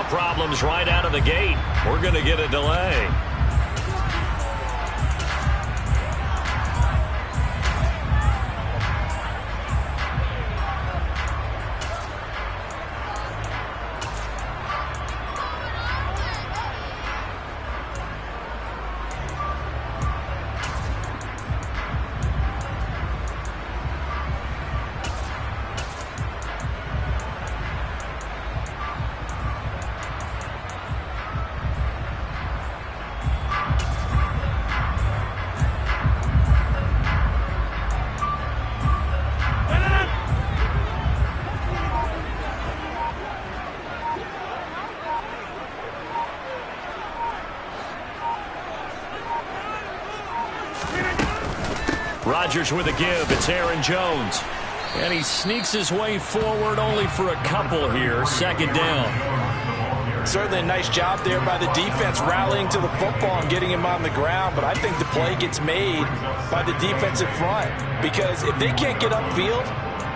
Now problems right out of the gate. We're going to get a delay. Rodgers with a give. It's Aaron Jones. And he sneaks his way forward only for a couple here. Second down. Certainly a nice job there by the defense rallying to the football and getting him on the ground. But I think the play gets made by the defensive front. Because if they can't get upfield,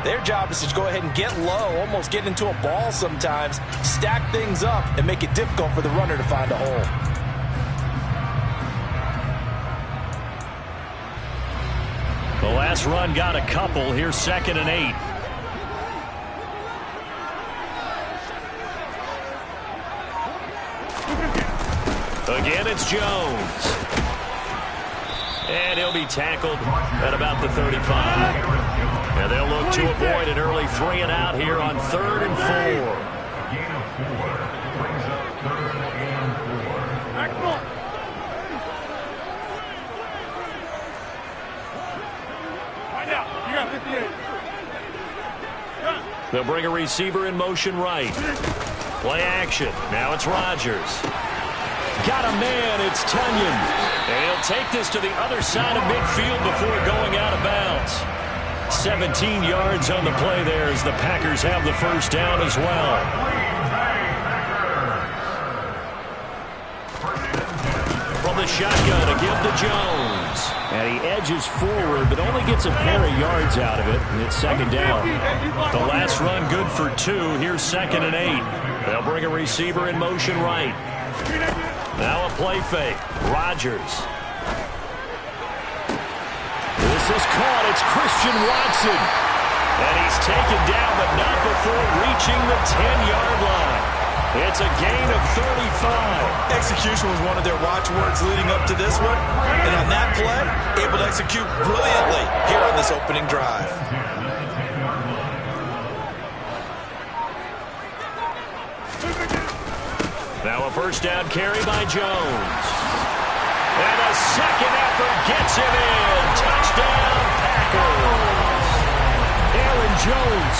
their job is to go ahead and get low, almost get into a ball sometimes, stack things up, and make it difficult for the runner to find a hole. The last run got a couple. Here's 2nd and 8. Again, it's Jones. And he'll be tackled at about the 35. And they'll look to avoid an early 3 and out here on 3rd and 4. Gain of 4 brings up 3rd and 4. They'll bring a receiver in motion right. Play action. Now it's Rodgers. Got a man. It's Tunyon. And he'll take this to the other side of midfield before going out of bounds. 17 yards on the play there as the Packers have the first down as well. From the shotgun, a give to Jones. And he edges forward, but only gets a pair of yards out of it, and it's 2nd down. The last run good for 2. Here's 2nd and 8. They'll bring a receiver in motion right. Now a play fake. Rodgers. This is caught. It's Christian Watson. And he's taken down, but not before reaching the 10-yard line. It's a gain of 35. Execution was one of their watchwords leading up to this one. And on that play, able to execute brilliantly here on this opening drive. Now a first down carry by Jones. And a second effort gets him in. Touchdown, Packers. Aaron Jones,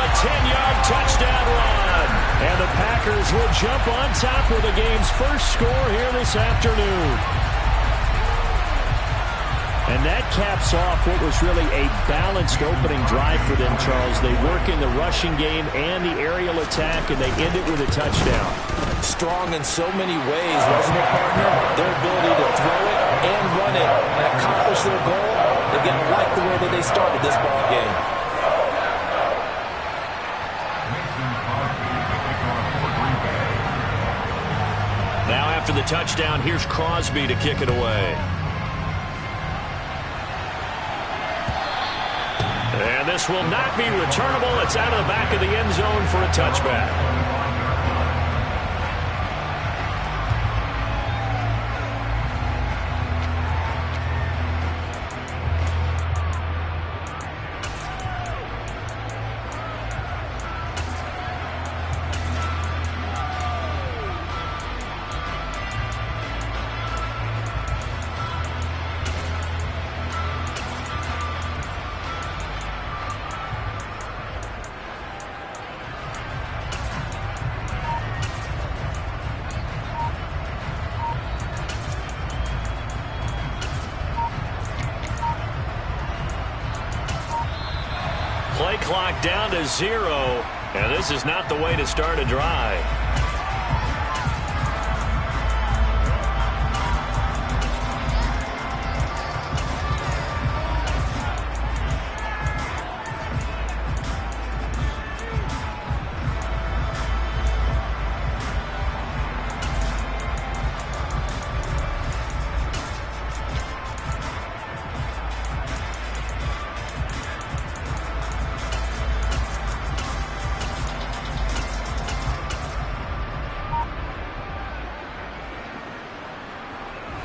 a 10-yard touchdown run. And the Packers will jump on top with the game's first score here this afternoon. And that caps off what was really a balanced opening drive for them, Charles. They work in the rushing game and the aerial attack, and they end it with a touchdown. Strong in so many ways, wasn't it, partner? Their ability to throw it and run it and accomplish their goal. They're going to like the way that they started this ball game. Now after the touchdown, here's Crosby to kick it away. And this will not be returnable. It's out of the back of the end zone for a touchback. Play clock down to 0, and this is not the way to start a drive.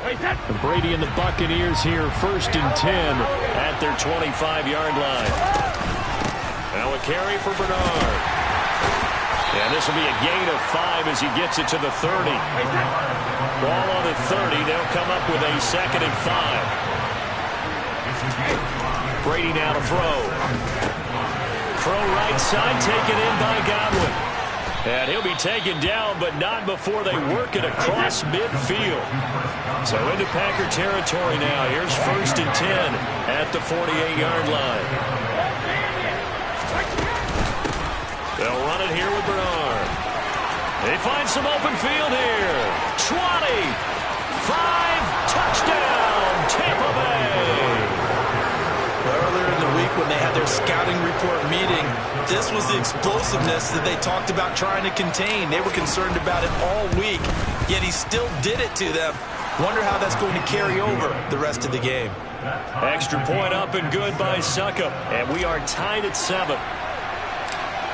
And Brady and the Buccaneers here, 1st and 10 at their 25-yard line. Now a carry for Bernard. And this will be a gain of 5 as he gets it to the 30. Ball on the 30. They'll come up with a 2nd and 5. Brady now to throw. Throw right side, taken in by Godwin. And he'll be taken down, but not before they work it across midfield. So into Packer territory now. Here's 1st and 10 at the 48-yard line. They'll run it here with Bernard. They find some open field here. 20, 5, touchdown, Tampa Bay. Earlier in the week when they had their scouting report meeting, this was the explosiveness that they talked about trying to contain. They were concerned about it all week, yet he still did it to them. Wonder how that's going to carry over the rest of the game. Extra point up and good by Succop, and we are tied at 7.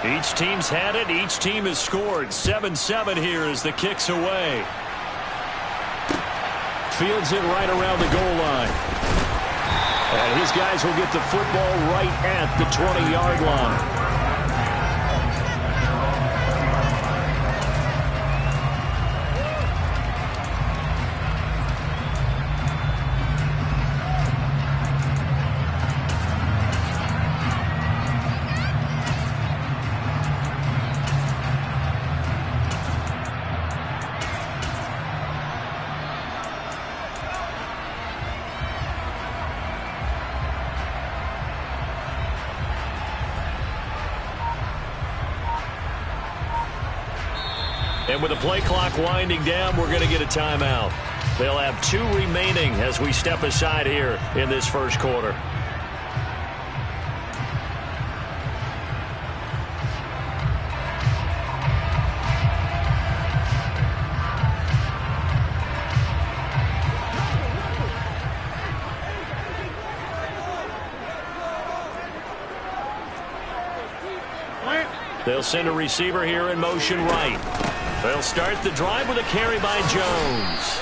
Each team's had it. Each team has scored. 7-7 here as the kick's away. Fields it right around the goal line. And his guys will get the football right at the 20-yard line. And with the play clock winding down, we're going to get a timeout. They'll have 2 remaining as we step aside here in this first quarter. They'll send a receiver here in motion right. They'll start the drive with a carry by Jones.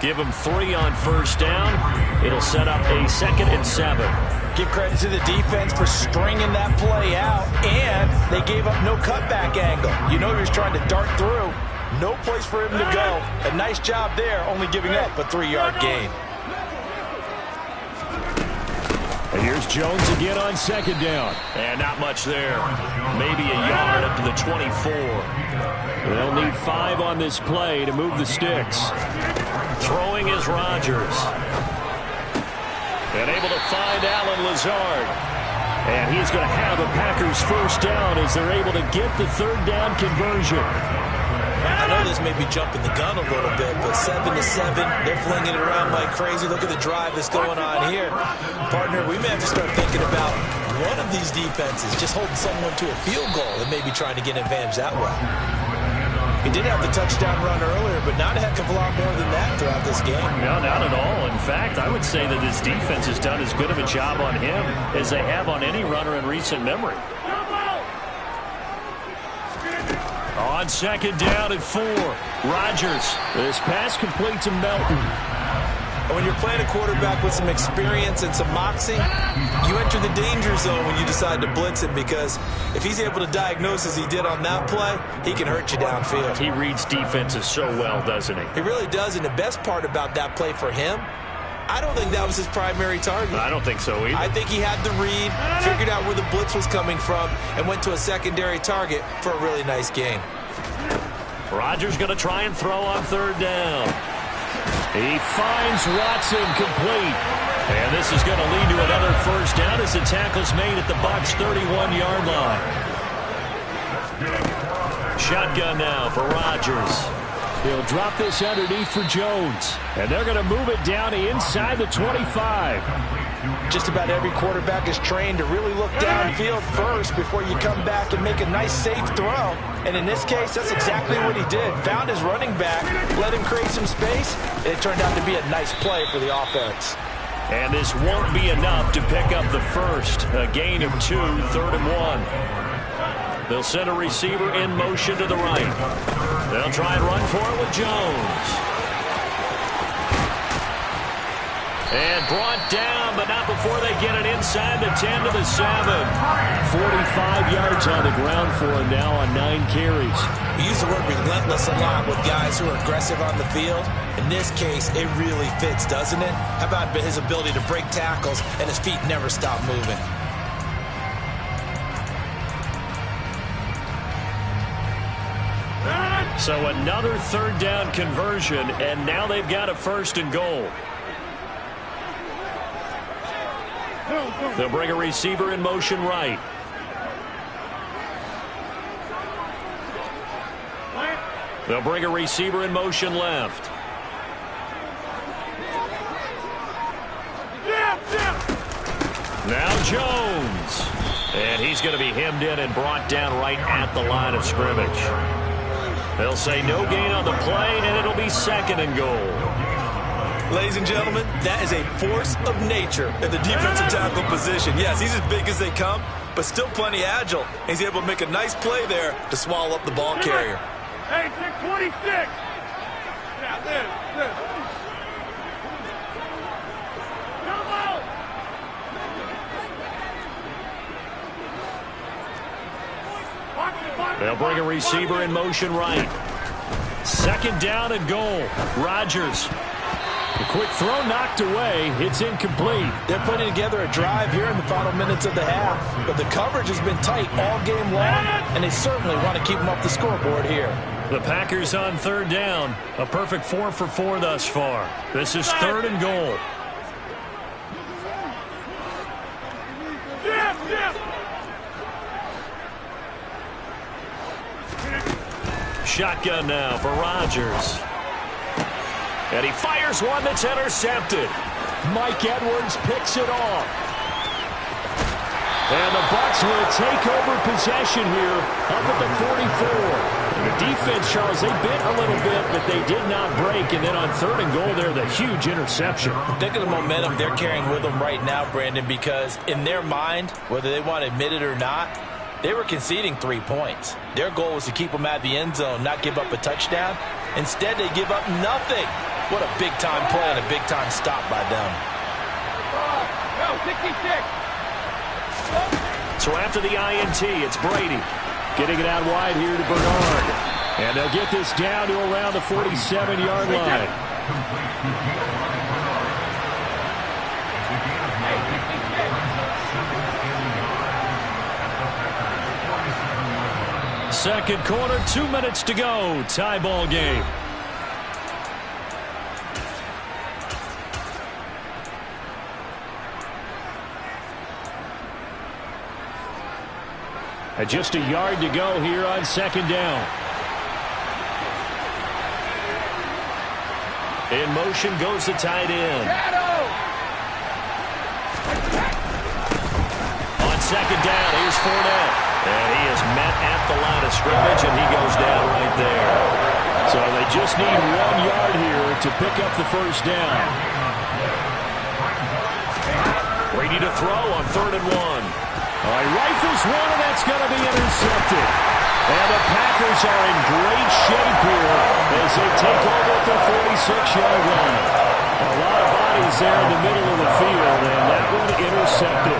Give him 3 on 1st down. It'll set up a 2nd and 7. Give credit to the defense for stringing that play out, and they gave up no cutback angle. You know he was trying to dart through. No place for him to go. A nice job there, only giving up a 3-yard gain. And here's Jones again on 2nd down. And not much there. Maybe a yard up to the 24. They'll need 5 on this play to move the sticks. Throwing is Rodgers. And able to find Allen Lazard. And he's going to have a Packers 1st down as they're able to get the 3rd down conversion. I know this may be jumping the gun a little bit, but 7-7, they're flinging it around like crazy. Look at the drive that's going on here. Partner, we may have to start thinking about one of these defenses just holding someone to a field goal and maybe trying to get an advantage that way. He did have the touchdown run earlier, but not a heck of a lot more than that throughout this game. No, not at all. In fact, I would say that this defense has done as good of a job on him as they have on any runner in recent memory. On 2nd down and 4, Rodgers. This pass complete to Melton. And when you're playing a quarterback with some experience and some moxie, you enter the danger zone when you decide to blitz him, because if he's able to diagnose as he did on that play, he can hurt you downfield. He reads defenses so well, doesn't he? He really does, and the best part about that play for him, I don't think that was his primary target. I don't think so either. I think he had the read, figured out where the blitz was coming from, and went to a secondary target for a really nice gain. Rodgers going to try and throw on 3rd down. He finds Watson complete. And this is going to lead to another 1st down as the tackle's made at the Bucs' 31-yard line. Shotgun now for Rodgers. He'll drop this underneath for Jones. And they're going to move it down inside the 25. Just about every quarterback is trained to really look downfield first before you come back and make a nice, safe throw. And in this case, that's exactly what he did. Found his running back, let him create some space, and it turned out to be a nice play for the offense. And this won't be enough to pick up the first. A gain of 2, 3rd and 1. They'll send a receiver in motion to the right. They'll try and run for it with Jones. And brought down, but not before they get it inside the 10 to the 7. 45 yards on the ground for him now on 9 carries. We use the word relentless a lot with guys who are aggressive on the field. In this case, it really fits, doesn't it? How about his ability to break tackles and his feet never stop moving? So another third down conversion, and now they've got a 1st and goal. They'll bring a receiver in motion right. They'll bring a receiver in motion left. Now Jones. And he's going to be hemmed in and brought down right at the line of scrimmage. They'll say no gain on the play, and it'll be 2nd and goal. Ladies and gentlemen, that is a force of nature at the defensive tackle position. Yes, he's as big as they come, but still plenty agile. He's able to make a nice play there to swallow up the ball carrier. Hey, 626. Yeah, this. They'll bring a receiver in motion right. 2nd down and goal. Rodgers. A quick throw knocked away. It's incomplete. They're putting together a drive here in the final minutes of the half, but the coverage has been tight all game long, and they certainly want to keep them off the scoreboard here. The Packers on 3rd down. A perfect 4 for 4 thus far. This is 3rd and goal. Shotgun now for Rodgers. And he fires one that's intercepted. Mike Edwards picks it off. And the Bucs will take over possession here up at the 44. And the defense, Charles, they bit a little bit, but they did not break. And then on 3rd and goal there, the huge interception. Think of the momentum they're carrying with them right now, Brandon, because in their mind, whether they want to admit it or not, they were conceding 3 points. Their goal was to keep them out of the end zone, not give up a touchdown. Instead, they give up nothing. What a big-time play and a big-time stop by them. Go, 66. So after the INT, it's Brady. Getting it out wide here to Bernard. And they'll get this down to around the 47-yard line. Second quarter, 2 minutes to go. Tie ball game. And just a yard to go here on 2nd down. In motion goes the tight end. On 2nd down, here's Fournette. And he is met at the line of scrimmage, and he goes down right there. So they just need 1 yard here to pick up the 1st down. Brady to throw on 3rd and 1. He rifles one, and that's going to be intercepted. And the Packers are in great shape here as they take over at the 46-yard line. A lot of bodies there in the middle of the field, and that one intercepted.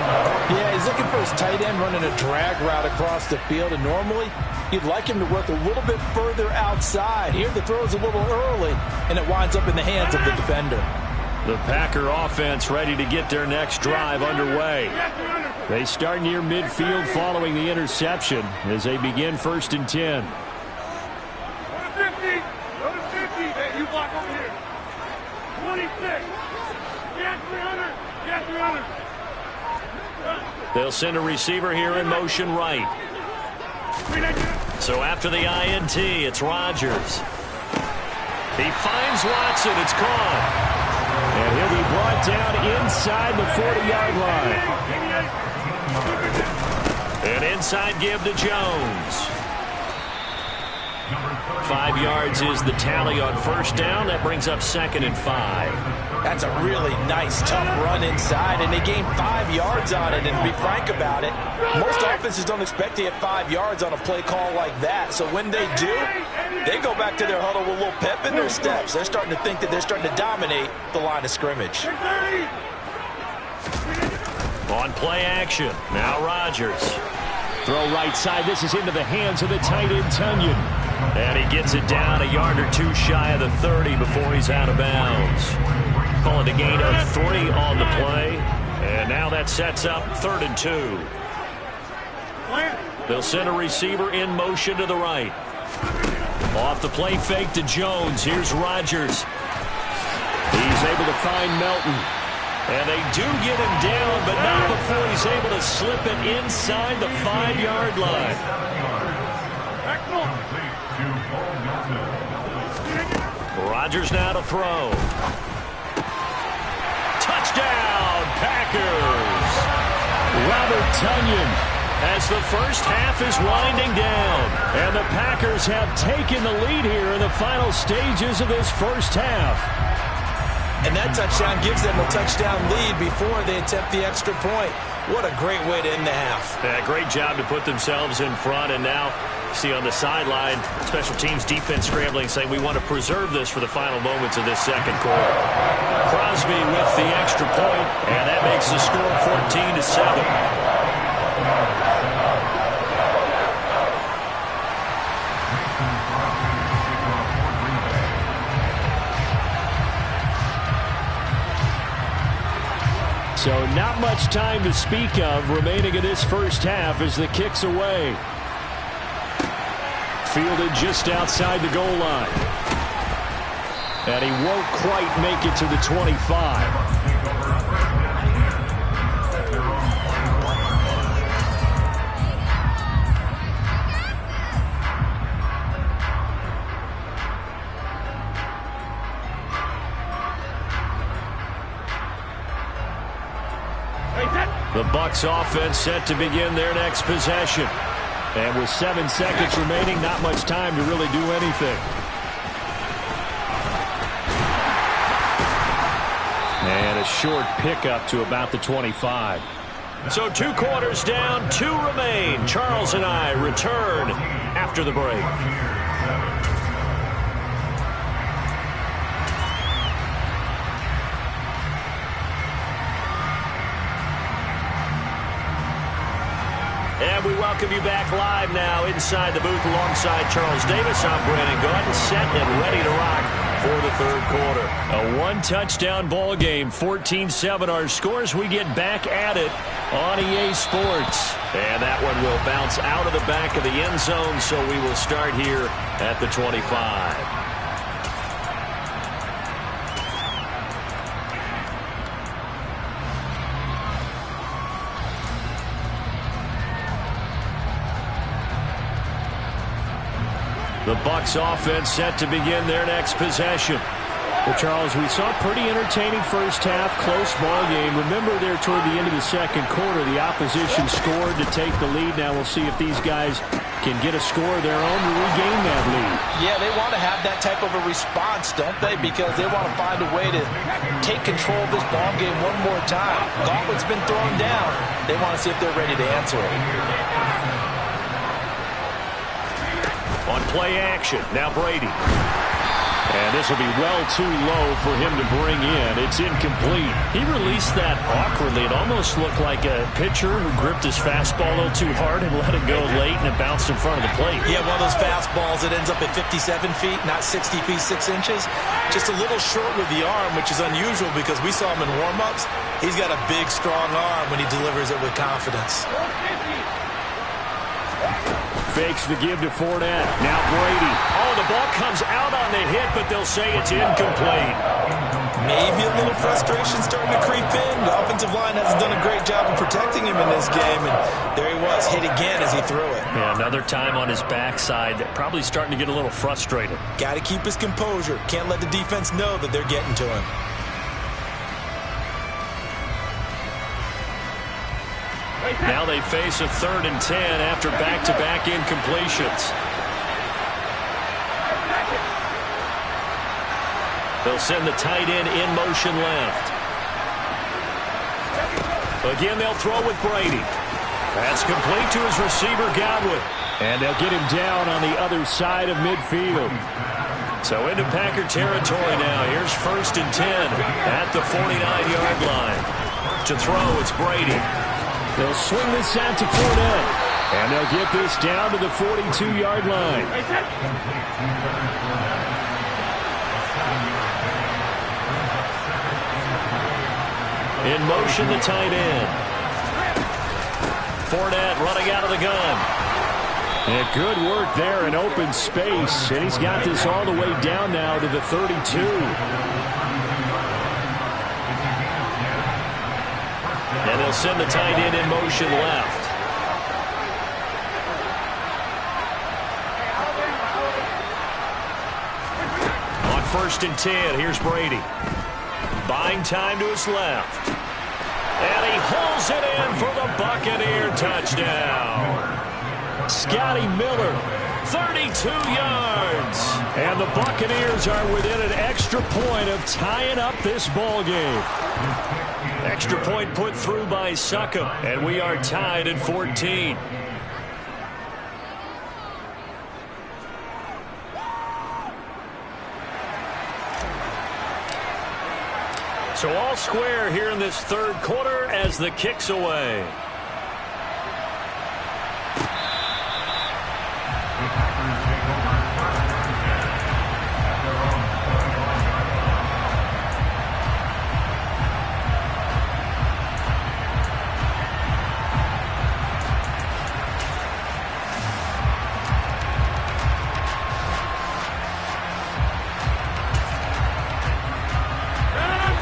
Yeah, he's looking for his tight end running a drag route across the field, and normally you'd like him to work a little bit further outside. Here the throw is a little early, and it winds up in the hands of the defender. The Packer offense ready to get their next drive underway. They start near midfield following the interception as they begin 1st and 10. Go to 50. Hey, you block over here. 26. Get 300. Get 300. They'll send a receiver here in motion right. So after the INT, it's Rodgers. He finds Watson. It's caught. And he'll be brought down inside the 40-yard line. An inside give to Jones. 5 yards is the tally on 1st down. That brings up 2nd and 5. That's a really nice, tough run inside, and they gained 5 yards on it. And to be frank about it, most offenses don't expect to get 5 yards on a play call like that. So when they do, They go back to their huddle with a little pep in their steps. They're starting to think that they're starting to dominate the line of scrimmage. On play action, now Rodgers. Throw right side. This is into the hands of the tight end, Tonyan. And he gets it down a yard or two shy of the 30 before he's out of bounds. Call it a gain of 3 on the play. And now that sets up 3rd and 2. They'll send a receiver in motion to the right. Off the play fake to Jones. Here's Rodgers. He's able to find Melton. And they do get him down, but not before he's able to slip it inside the 5-yard line. Rodgers now to throw. Touchdown, Packers! Robert Tonyan, as the first half is winding down. And the Packers have taken the lead here in the final stages of this first half. And that touchdown gives them a touchdown lead before they attempt the extra point. What a great way to end the half. Yeah, great job to put themselves in front. And now, see on the sideline, special teams defense scrambling, saying we want to preserve this for the final moments of this second quarter. Crosby with the extra point, and that makes the score 14-7. So not much time to speak of remaining in this first half as the kick's away. Fielded just outside the goal line. And he won't quite make it to the 25. The Bucs offense set to begin their next possession. And with 7 seconds remaining, not much time to really do anything. And a short pickup to about the 25. So 2 quarters down, 2 remain. Charles and I return after the break. And we welcome you back live now inside the booth alongside Charles Davis. I'm Brandon Gaudin, set and ready to rock for the third quarter. A 1-touchdown ball game, 14-7 our scores. We get back at it on EA Sports. And that one will bounce out of the back of the end zone, so we will start here at the 25. The Bucs offense set to begin their next possession. Well, Charles, we saw a pretty entertaining first half, close ball game. Remember there toward the end of the second quarter, the opposition scored to take the lead. Now we'll see if these guys can get a score of their own to regain that lead. Yeah, they want to have that type of a response, don't they? Because they want to find a way to take control of this ball game one more time. Gauntlet's been thrown down. They want to see if they're ready to answer it. On play action, now Brady. And this will be well too low for him to bring in. It's incomplete. He released that awkwardly. It almost looked like a pitcher who gripped his fastball a little too hard and let it go late, and it bounced in front of the plate. Yeah, one of those fastballs that ends up at 57 feet, not 60 feet 6 inches. Just a little short with the arm, which is unusual because we saw him in warm-ups. He's got a big, strong arm when he delivers it with confidence. Fakes the give to Fournette. Now Brady. Oh, the ball comes out on the hit, but they'll say it's incomplete. Maybe a little frustration starting to creep in. The offensive line hasn't done a great job of protecting him in this game, and there he was, hit again as he threw it. Yeah, another time on his backside, probably starting to get a little frustrated. Got to keep his composure. Can't let the defense know that they're getting to him. Now they face a 3rd and 10 after back-to-back incompletions. They'll send the tight end in motion left. Again, they'll throw with Brady. That's complete to his receiver, Godwin. And they'll get him down on the other side of midfield. So into Packer territory now. Here's 1st and 10 at the 49-yard line. To throw, it's Brady. They'll swing this out to Fournette. And they'll get this down to the 42-yard line. In motion, the tight end. Fournette running out of the gun. And good work there in open space. And he's got this all the way down now to the 32. And they'll send the tight end in motion left. On 1st and 10, here's Brady. Buying time to his left. And he hauls it in for the Buccaneer touchdown. Scotty Miller, 32 yards. And the Buccaneers are within an extra point of tying up this ball game. Extra point put through by Succop, and we are tied at 14. So all square here in this 3rd quarter as the kick's away.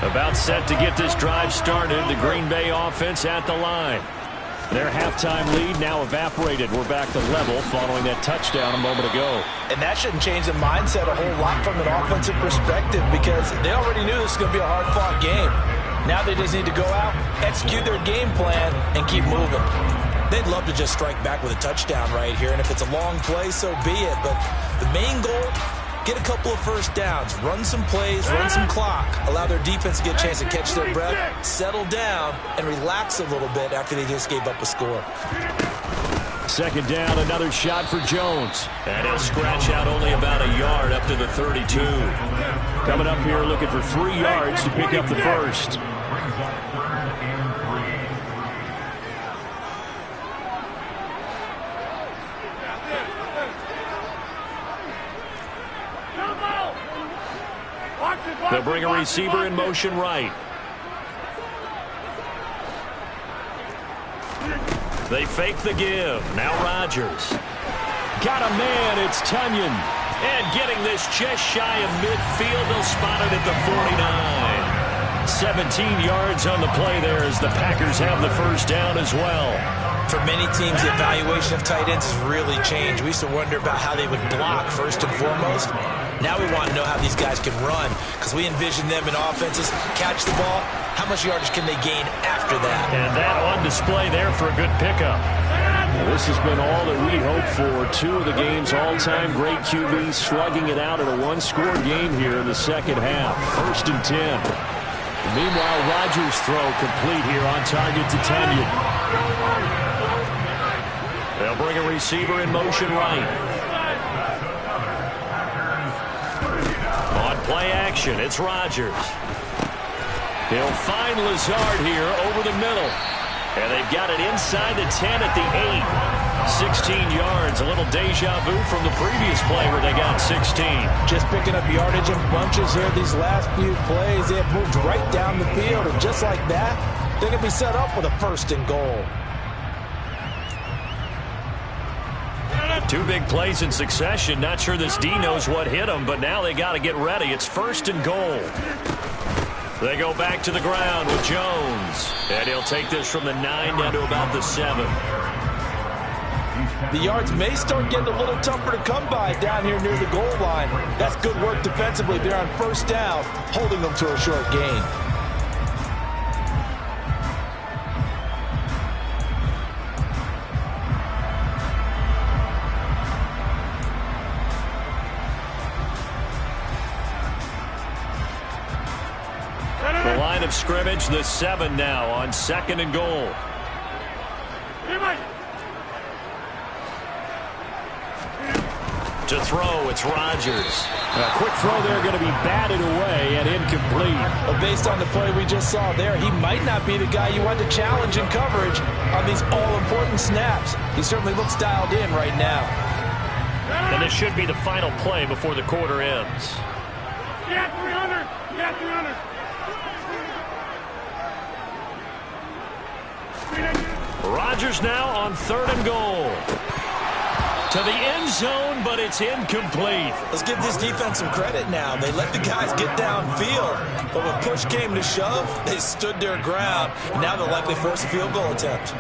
About set to get this drive started. The Green Bay offense at the line. Their halftime lead now evaporated. We're back to level following that touchdown a moment ago. And that shouldn't change the mindset a whole lot from an offensive perspective because they already knew this was going to be a hard-fought game. Now they just need to go out, execute their game plan, and keep moving. They'd love to just strike back with a touchdown right here, and if it's a long play, so be it. But the main goal, get a couple of first downs, run some plays, run some clock, allow their defense to get a chance to catch their breath, settle down, and relax a little bit after they just gave up a score. 2nd down, another shot for Jones. And he'll scratch out only about a yard up to the 32. Coming up here looking for 3 yards to pick up the first. They'll bring a receiver in motion right. They fake the give. Now Rodgers. Got a man. It's Tunyon. And getting this just shy of midfield. They'll spot it at the 49. 17 yards on the play there as the Packers have the first down as well. For many teams, the evaluation of tight ends has really changed. We used to wonder about how they would block first and foremost. Now we want to know how these guys can run because we envision them in offenses, catch the ball, how much yardage can they gain after that? And that on display there for a good pickup. Well, this has been all that we hoped for. 2 of the game's all-time great QBs slugging it out in a one-score game here in the second half. 1st and 10. Meanwhile, Rodgers' throw complete here on target to Tunyon. They'll bring a receiver in motion right. On play action, it's Rodgers. He'll find Lazard here over the middle. And they've got it inside the 10 at the 8. 16 yards, a little deja vu from the previous play where they got 16. Just picking up yardage in bunches here these last few plays. They have moved right down the field, and just like that, they're going to be set up with a 1st and goal. 2 big plays in succession. Not sure this D knows what hit him, but now they got to get ready. It's 1st and goal. They go back to the ground with Jones. And he'll take this from the 9 down to about the 7. The yards may start getting a little tougher to come by down here near the goal line. That's good work defensively there on 1st down, holding them to a short gain. The line of scrimmage, the 7 now on 2nd and goal. To throw, it's Rodgers. A quick throw there, going to be batted away and incomplete. Well, based on the play we just saw there, he might not be the guy you want to challenge in coverage on these all-important snaps. He certainly looks dialed in right now. And this should be the final play before the quarter ends. Yeah, 300. Yeah, 300. Rodgers now on 3rd and goal. To the end zone, but it's incomplete. Let's give this defense some credit now. They let the guys get downfield, but when push came to shove, they stood their ground. And now they'll likely force a field goal attempt.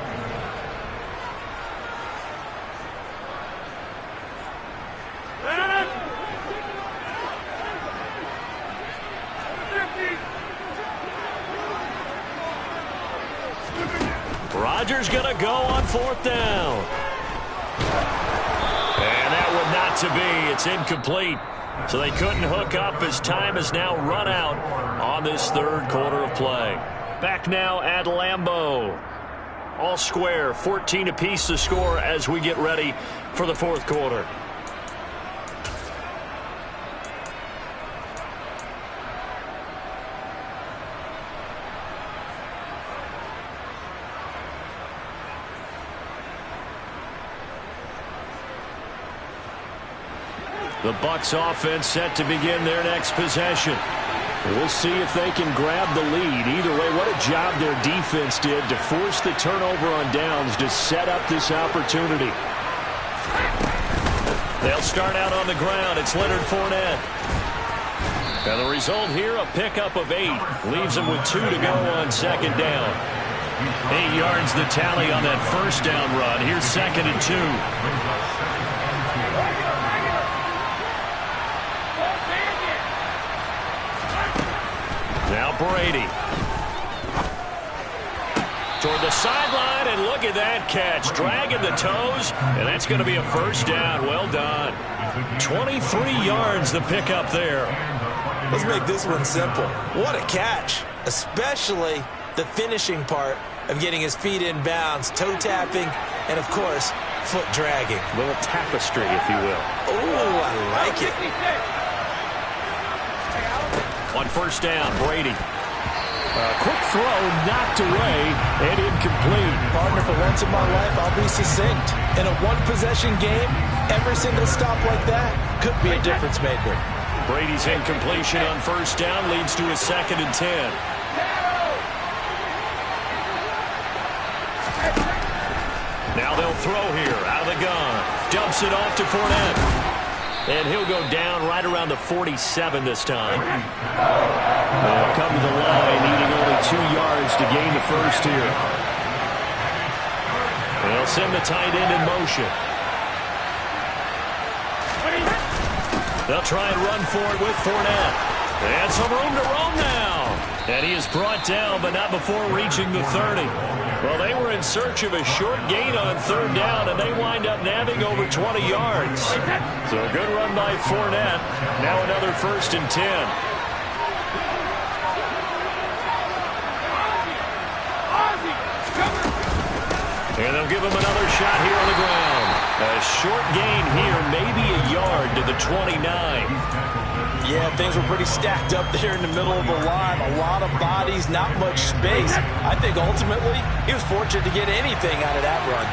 Rodgers going to go on 4th down. And that would not to be. It's incomplete. So they couldn't hook up as time has now run out on this 3rd quarter of play. Back now at Lambeau. All square, 14 apiece to score as we get ready for the 4th quarter. The Bucs offense set to begin their next possession. We'll see if they can grab the lead. Either way, what a job their defense did to force the turnover on downs to set up this opportunity. They'll start out on the ground. It's Leonard Fournette. And the result here, a pickup of 8. Leaves them with 2 to go on 2nd down. 8 yards the tally on that 1st down run. Here's 2nd and 2. Now Brady. Toward the sideline, and look at that catch. Dragging the toes, and that's going to be a 1st down. Well done. 23 yards the pickup there. Let's make this one simple. What a catch, especially the finishing part of getting his feet in bounds, toe tapping, and, of course, foot dragging. A little tapestry, if you will. Oh, I like it. On 1st down, Brady. A quick throw knocked away and incomplete. Partner, for once in my life, I'll be succinct. In a one-possession game, every single stop like that could be a difference maker. Brady's incompletion on 1st down leads to a 2nd and 10. Now they'll throw here out of the gun. Dumps it off to Fournette. And he'll go down right around the 47 this time. They'll come to the line, needing only 2 yards to gain the 1st here. They'll send the tight end in motion. They'll try and run for it with Fournette. And some room to roam now. And he is brought down, but not before reaching the 30. Well, they were in search of a short gain on 3rd down, and they wind up nabbing over 20 yards. So a good run by Fournette. Now another 1st and 10. And they'll give him another shot here on the ground. A short gain here, maybe a yard to the 29. Yeah, things were pretty stacked up there in the middle of the line. A lot of bodies, not much space. I think ultimately he was fortunate to get anything out of that run.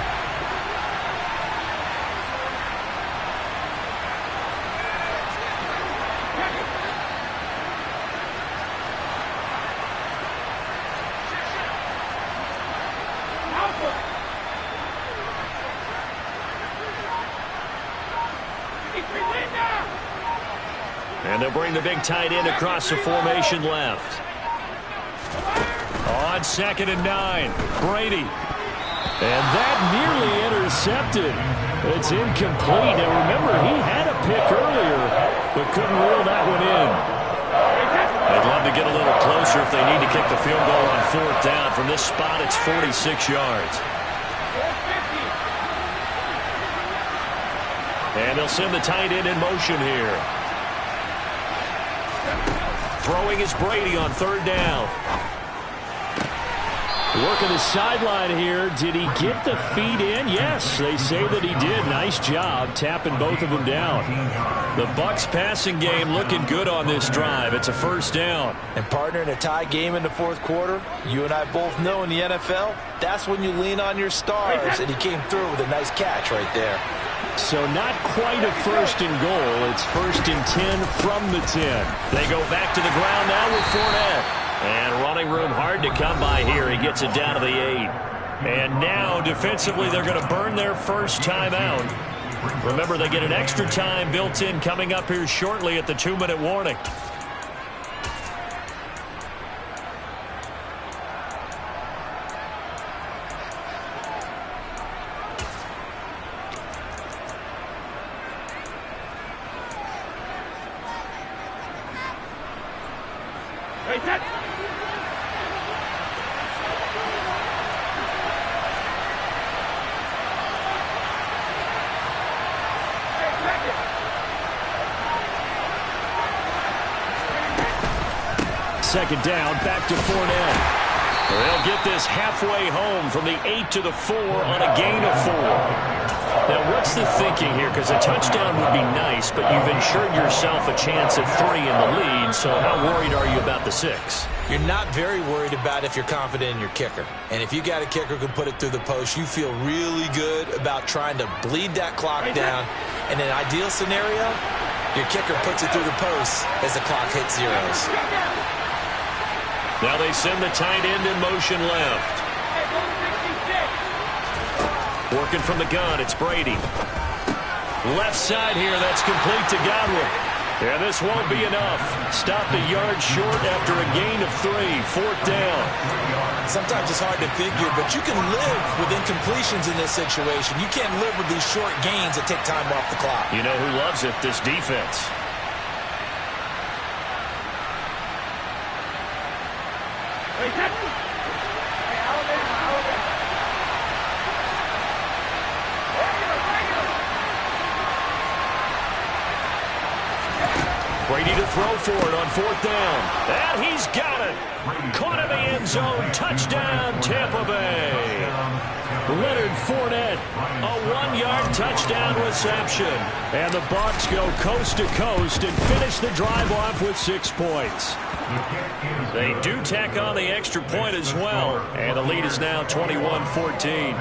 And they'll bring the big tight end across the formation left. On 2nd and 9, Brady. And that nearly intercepted. It's incomplete. Now remember, he had a pick earlier, but couldn't reel that one in. They'd love to get a little closer if they need to kick the field goal on 4th down. From this spot, it's 46 yards. And they'll send the tight end in motion here. Throwing is Brady on 3rd down. Working the sideline here. Did he get the feet in? Yes, they say that he did. Nice job tapping both of them down. The Bucs passing game looking good on this drive. It's a first down. And partner, in a tie game in the fourth quarter, you and I both know in the NFL, that's when you lean on your stars. And he came through with a nice catch right there. So not quite a first and goal. It's first and 10 from the 10. They go back to the ground now with Fournette. And running room hard to come by here. He gets it down to the 8. And now defensively they're going to burn their first timeout. Remember, they get an extra time built in coming up here shortly at the 2-minute warning. Second down, back to Fournette. They'll get this halfway home from the 8 to the 4 on a gain of 4. Now, what's the thinking here? Because a touchdown would be nice, but you've ensured yourself a chance at 3 in the lead, so how worried are you about the 6? You're not very worried about if you're confident in your kicker. And if you got a kicker who can put it through the post, you feel really good about trying to bleed that clock down. In an ideal scenario, your kicker puts it through the post as the clock hits zeros. Now they send the tight end in motion left. Working from the gun, it's Brady. Left side here, that's complete to Godwin. Yeah, this won't be enough. Stopped a yard short after a gain of 3. Fourth down. Sometimes it's hard to figure, but you can live with incompletions in this situation. You can't live with these short gains that take time off the clock. You know who loves it? This defense. Brady to throw for it on fourth down. And he's got it. Caught in the end zone. Touchdown, Tampa Bay. Leonard Fournette, a 1-yard touchdown reception. And the Bucs go coast to coast and finish the drive off with 6 points. They do tack on the extra point as well. And the lead is now 21-14.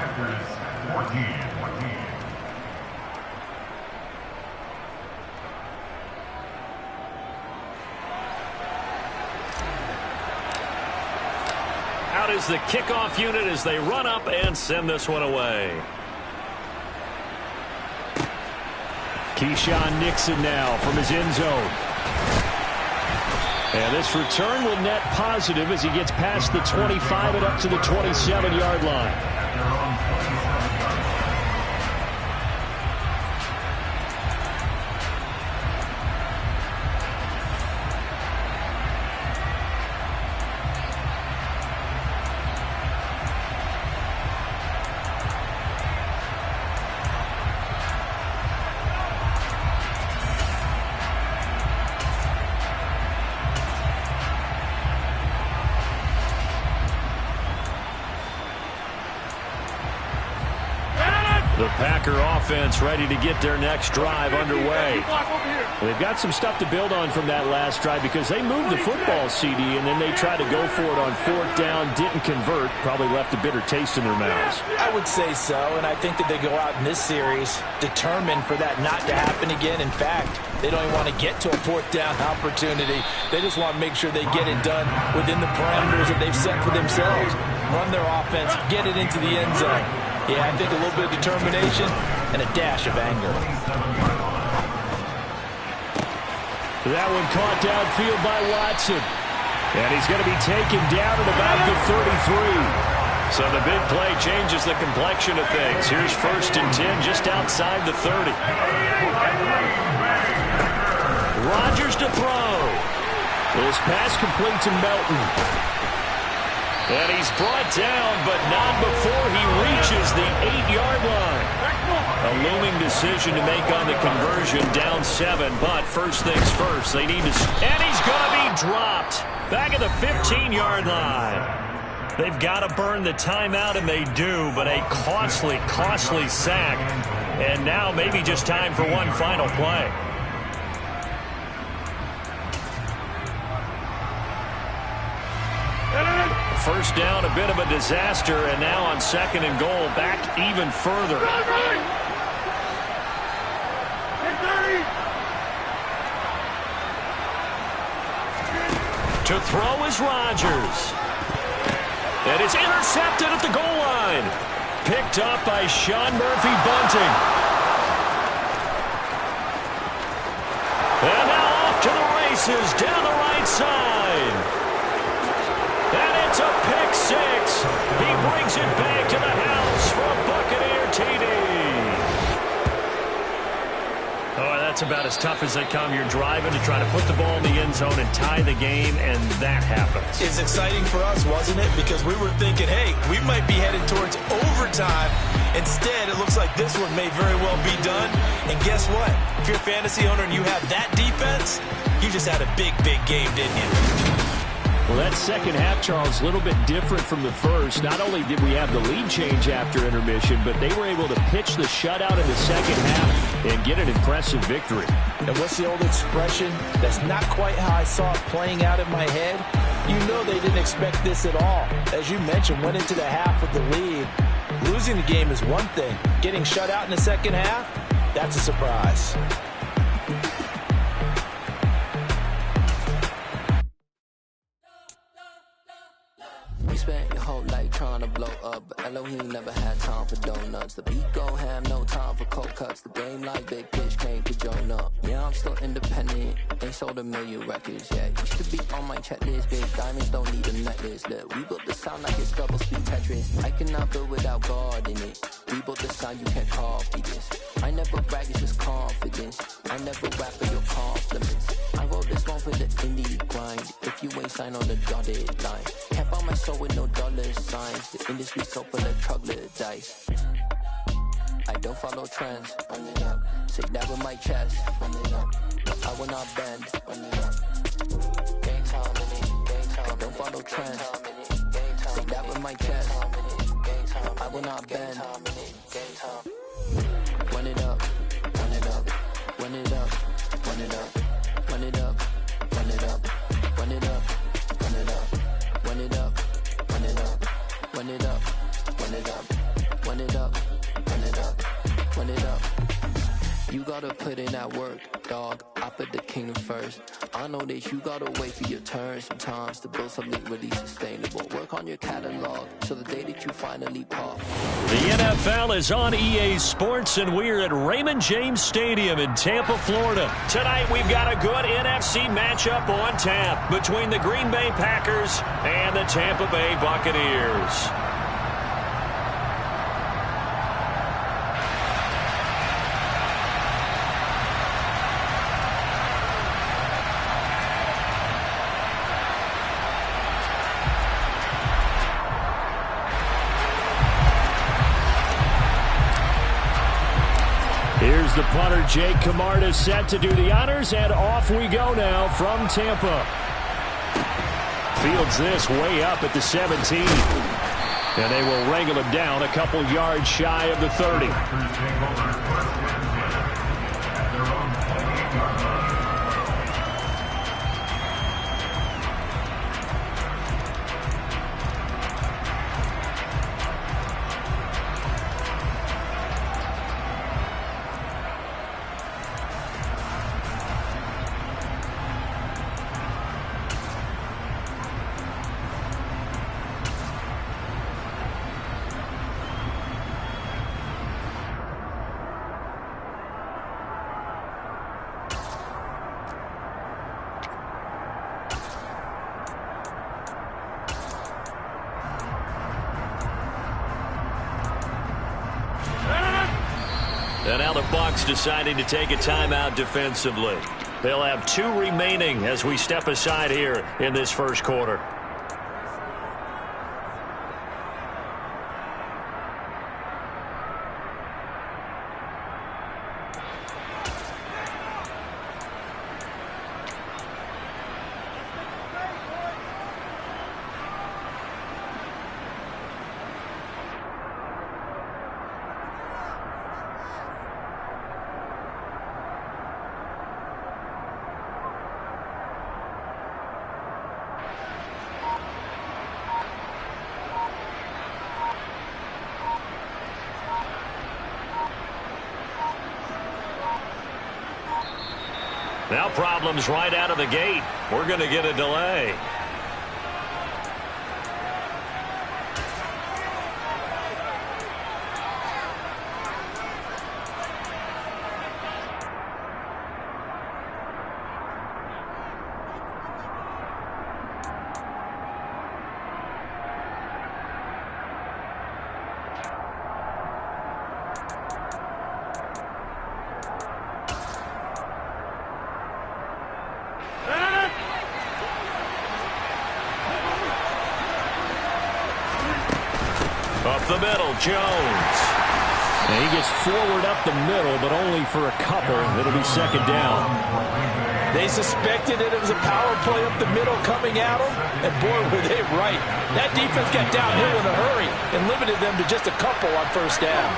Out is the kickoff unit as they run up and send this one away. Keyshawn Nixon now from his end zone. And this return will net positive as he gets past the 25 and up to the 27-yard line. The Packer offense ready to get their next drive underway. They've got some stuff to build on from that last drive because they moved the football, CD, and then they tried to go for it on fourth down, didn't convert, probably left a bitter taste in their mouths. I would say so, and I think that they go out in this series determined for that not to happen again. In fact, they don't even want to get to a fourth down opportunity. They just want to make sure they get it done within the parameters that they've set for themselves. Run their offense, get it into the end zone. Yeah, I think a little bit of determination and a dash of anger. That one caught downfield by Watson. And he's going to be taken down at about the 33. So the big play changes the complexion of things. Here's first and 10 just outside the 30. Rodgers to throw. This pass complete to Melton. And he's brought down, but not before he reaches the 8-yard line. A looming decision to make on the conversion, down 7. But first things first, they need to... And he's going to be dropped back at the 15-yard line. They've got to burn the timeout, and they do, but a costly, costly sack. And now maybe just time for one final play. First down, a bit of a disaster, and now on 2nd and goal, back even further. To throw is Rodgers. And it's intercepted at the goal line. Picked up by Sean Murphy-Bunting. And now off to the races down the right side. And it's a pick six. He brings it back to the house for a Buccaneer TD. Oh, that's about as tough as they come. You're driving to try to put the ball in the end zone and tie the game, and that happens. It's exciting for us, wasn't it? Because we were thinking, hey, we might be headed towards overtime. Instead, it looks like this one may very well be done. And guess what? If you're a fantasy owner and you have that defense, you just had a big, big game, didn't you? Well, that second half, Charles, a little bit different from the first. Not only did we have the lead change after intermission, but they were able to pitch the shutout in the second half and get an impressive victory. And what's the old expression? That's not quite how I saw it playing out in my head. You know they didn't expect this at all. As you mentioned, went into the half with the lead. Losing the game is one thing. Getting shut out in the second half, that's a surprise. You spent your whole life trying to blow up, but Elohim never had time for donuts. The beat go ham, no time for cold cuts. The game like Big Pitch came to join up. Yeah, I'm still independent, ain't sold a million records yet. Used to be on my checklist, big diamonds don't need a necklace. Look, we built the sound like it's double speed Tetris. I cannot build without God in it. We built the sound, you can't copy this. I never brag, it's just confidence. I never rap for your compliments. I wrote this one for the indie grind. If you ain't signed on the dotted line, can't buy my soul with no dollar signs. The industry so full of troglodytes. I don't follow trends. Run it up. Say that with my chest. Run it up. I will not bend. Run it up. Game time in it. Game time. I don't follow trends. Say that with my chest. I will not bend. Game time. Run it up. Run it up. Run it up. Run it up. Run it up. Run it up. Run it up. Run it up. Run it up. Run it up. Run it up. Run it up. Run it up. Run it up. Run it up. You gotta put in that work, dog. I put the kingdom first. I know that you gotta wait for your turn sometimes to build something really sustainable. Work on your catalog so the day that you finally pop. The NFL is on EA Sports, and we're at Raymond James Stadium in Tampa, Florida. Tonight, we've got a good NFC matchup on tap between the Green Bay Packers and the Tampa Bay Buccaneers. Here's the punter, Jake Camarda, set to do the honors, and off we go now from Tampa. Fields this way up at the 17. And they will wrangle him down a couple yards shy of the 30. And now the Bucs deciding to take a timeout defensively. They'll have 2 remaining as we step aside here in this first quarter. Now problems right out of the gate. We're going to get a delay. Up the middle, Jones. And he gets forward up the middle, but only for a couple. It'll be second down. They suspected that it was a power play up the middle coming at them, and boy, were they right. That defense got downhill in a hurry and limited them to just a couple on first down.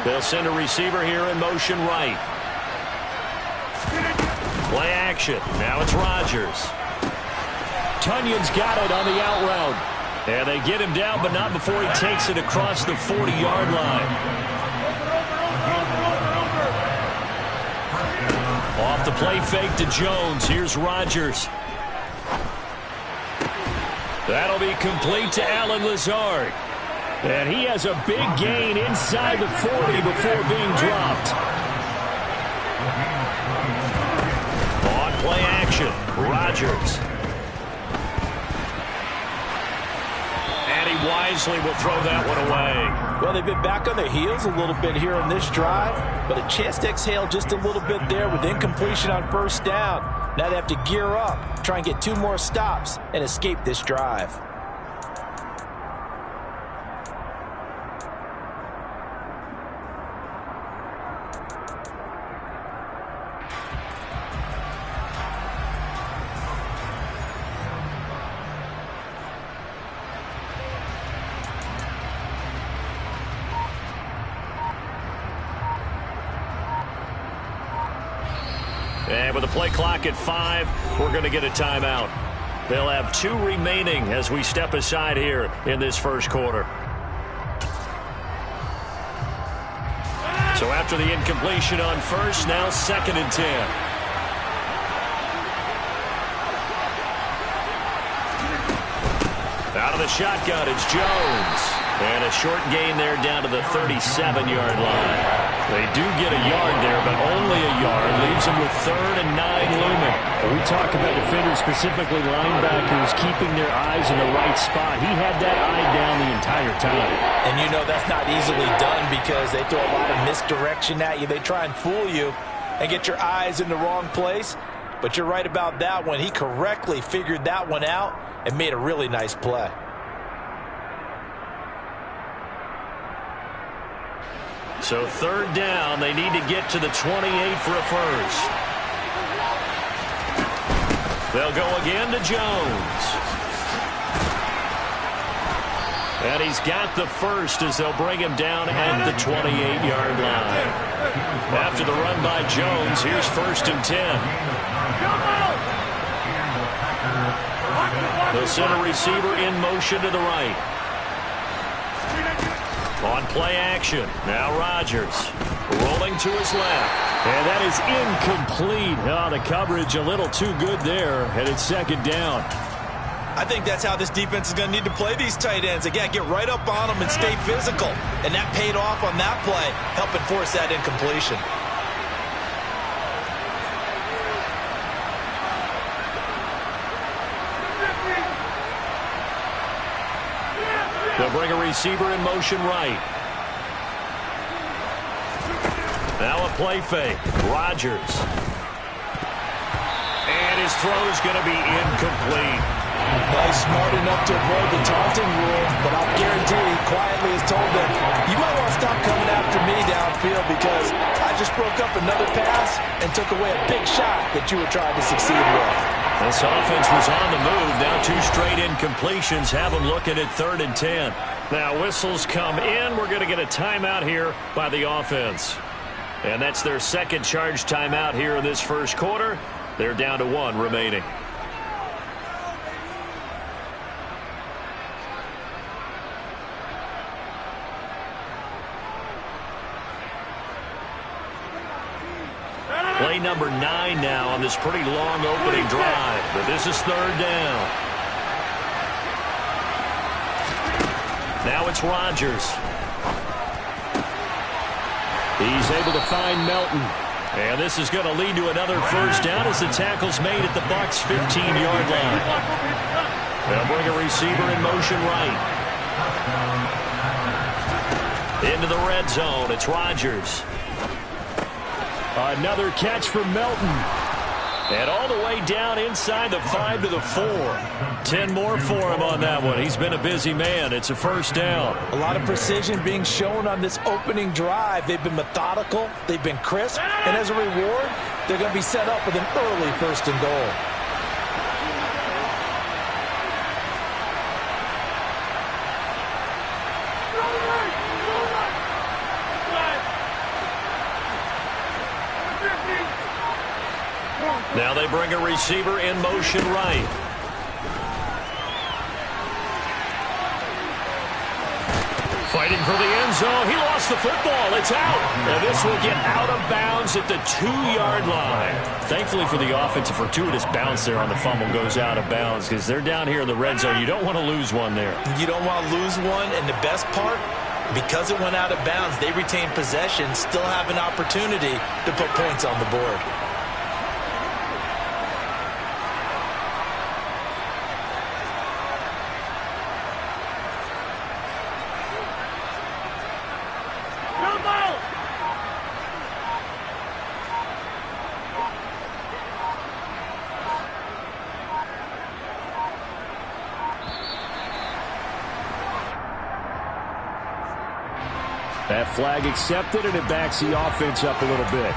They'll send a receiver here in motion right. Play action. Now it's Rodgers. Tunyon's got it on the out route. And they get him down, but not before he takes it across the 40-yard line. Off the play fake to Jones. Here's Rodgers. That'll be complete to Allen Lazard. And he has a big gain inside the 40 before being dropped. On play action, Rodgers. And he wisely will throw that one away. Well, they've been back on their heels a little bit here on this drive, but a chance to exhale just a little bit there with incompletion on first down. Now they have to gear up, try and get 2 more stops, and escape this drive. And with the play clock at 5, we're going to get a timeout. They'll have 2 remaining as we step aside here in this first quarter. So after the incompletion on first, now 2nd and 10. Out of the shotgun, it's Jones. And a short gain there down to the 37-yard line. They do get a yard there, but only a yard. Leaves them with 3rd and 9 looming. We talk about defenders, specifically linebackers, keeping their eyes in the right spot. He had that eye down the entire time. And you know that's not easily done because they throw a lot of misdirection at you. They try and fool you and get your eyes in the wrong place. But you're right about that one. He correctly figured that one out and made a really nice play. So 3rd down, they need to get to the 28 for a first. They'll go again to Jones. And he's got the first as they'll bring him down at the 28-yard line. After the run by Jones, here's 1st and 10. They'll send a receiver in motion to the right. On play action, now Rodgers rolling to his left. And that is incomplete. Oh, the coverage a little too good there, and it's 2nd down. I think that's how this defense is going to need to play these tight ends. Again, get right up on them and stay physical. And that paid off on that play, helping force that incompletion. They'll bring a receiver in motion right. Now a play fake. Rodgers. And his throw's going to be incomplete. Well, he's smart enough to avoid the taunting rule, but I'll guarantee he quietly has told them, you might want to stop coming after me downfield because I just broke up another pass and took away a big shot that you were trying to succeed with. This offense was on the move. Now 2 straight incompletions have them looking at 3rd and 10. Now whistles come in. We're going to get a timeout here by the offense. And that's their 2nd charge timeout here in this first quarter. They're down to 1 remaining. Play number 9 now on this pretty long opening drive. But this is third down. Now it's Rodgers. He's able to find Melton. And this is going to lead to another first down as the tackle's made at the Bucs' 15-yard line. They'll bring a receiver in motion right. Into the red zone. It's Rodgers. Another catch for Melton. And all the way down inside the 5 to the 4. 10 more for him on that one. He's been a busy man. It's a first down. A lot of precision being shown on this opening drive. They've been methodical. They've been crisp. And as a reward, they're going to be set up with an early first and goal. Now they bring a receiver in motion right. Fighting for the end zone. He lost the football. It's out. And this will get out of bounds at the 2-yard line. Thankfully for the offense, a fortuitous bounce there on the fumble goes out of bounds because they're down here in the red zone. You don't want to lose one there. You don't want to lose one. And the best part, because it went out of bounds, they retain possession, still have an opportunity to put points on the board. That flag accepted, and it backs the offense up a little bit.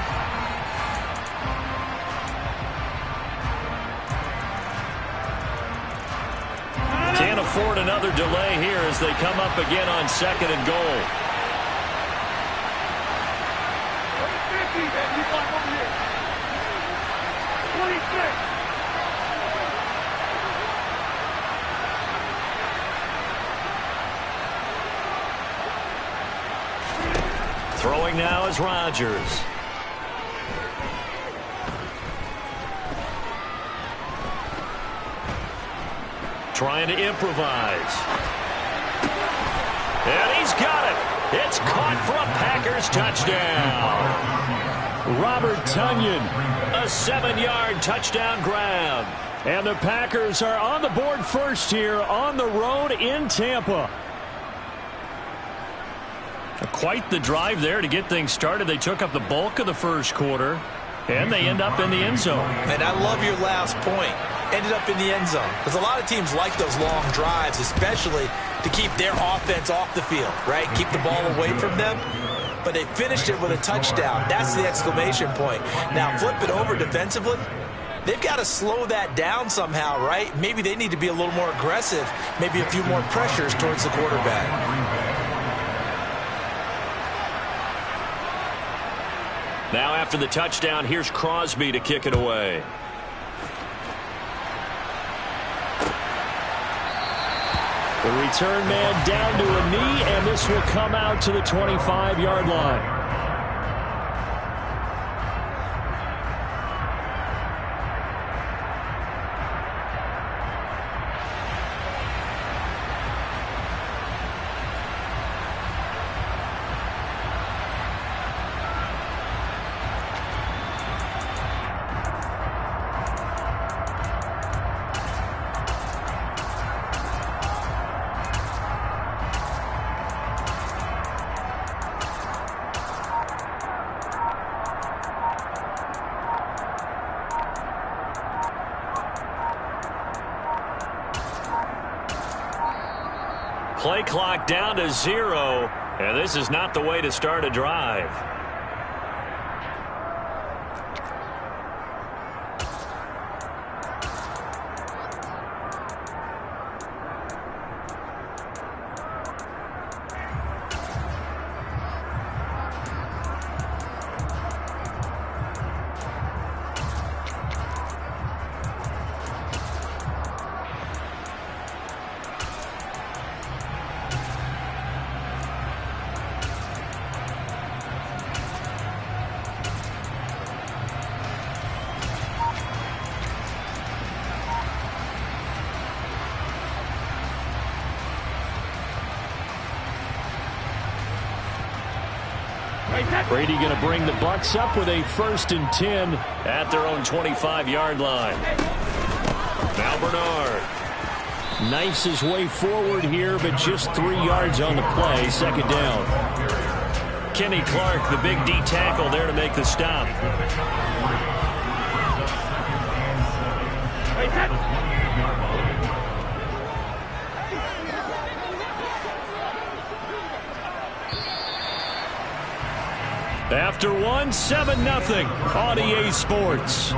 Can't afford another delay here as they come up again on 2nd and goal. 50, man. You block over here. 26. Throwing now is Rodgers. Trying to improvise. And he's got it. It's caught for a Packers touchdown. Robert Tonyan. A 7-yard touchdown grab. And the Packers are on the board first here on the road in Tampa. Quite the drive there to get things started. They took up the bulk of the first quarter, and they end up in the end zone. And I love your last point. Ended up in the end zone. Because a lot of teams like those long drives, especially to keep their offense off the field, right? Keep the ball away from them. But they finished it with a touchdown. That's the exclamation point. Now, flip it over defensively. They've got to slow that down somehow, right? Maybe they need to be a little more aggressive. Maybe a few more pressures towards the quarterback. Now after the touchdown, here's Crosby to kick it away. The return man down to a knee, and this will come out to the 25-yard line. Play clock down to 0, and this is not the way to start a drive. Brady going to bring the Bucs up with a 1st and 10 at their own 25-yard line. Now Bernard. Knifes his way forward here, but just 3 yards on the play. 2nd down. Kenny Clark, the big D tackle there to make the stop. After one, 7-0 on EA Sports.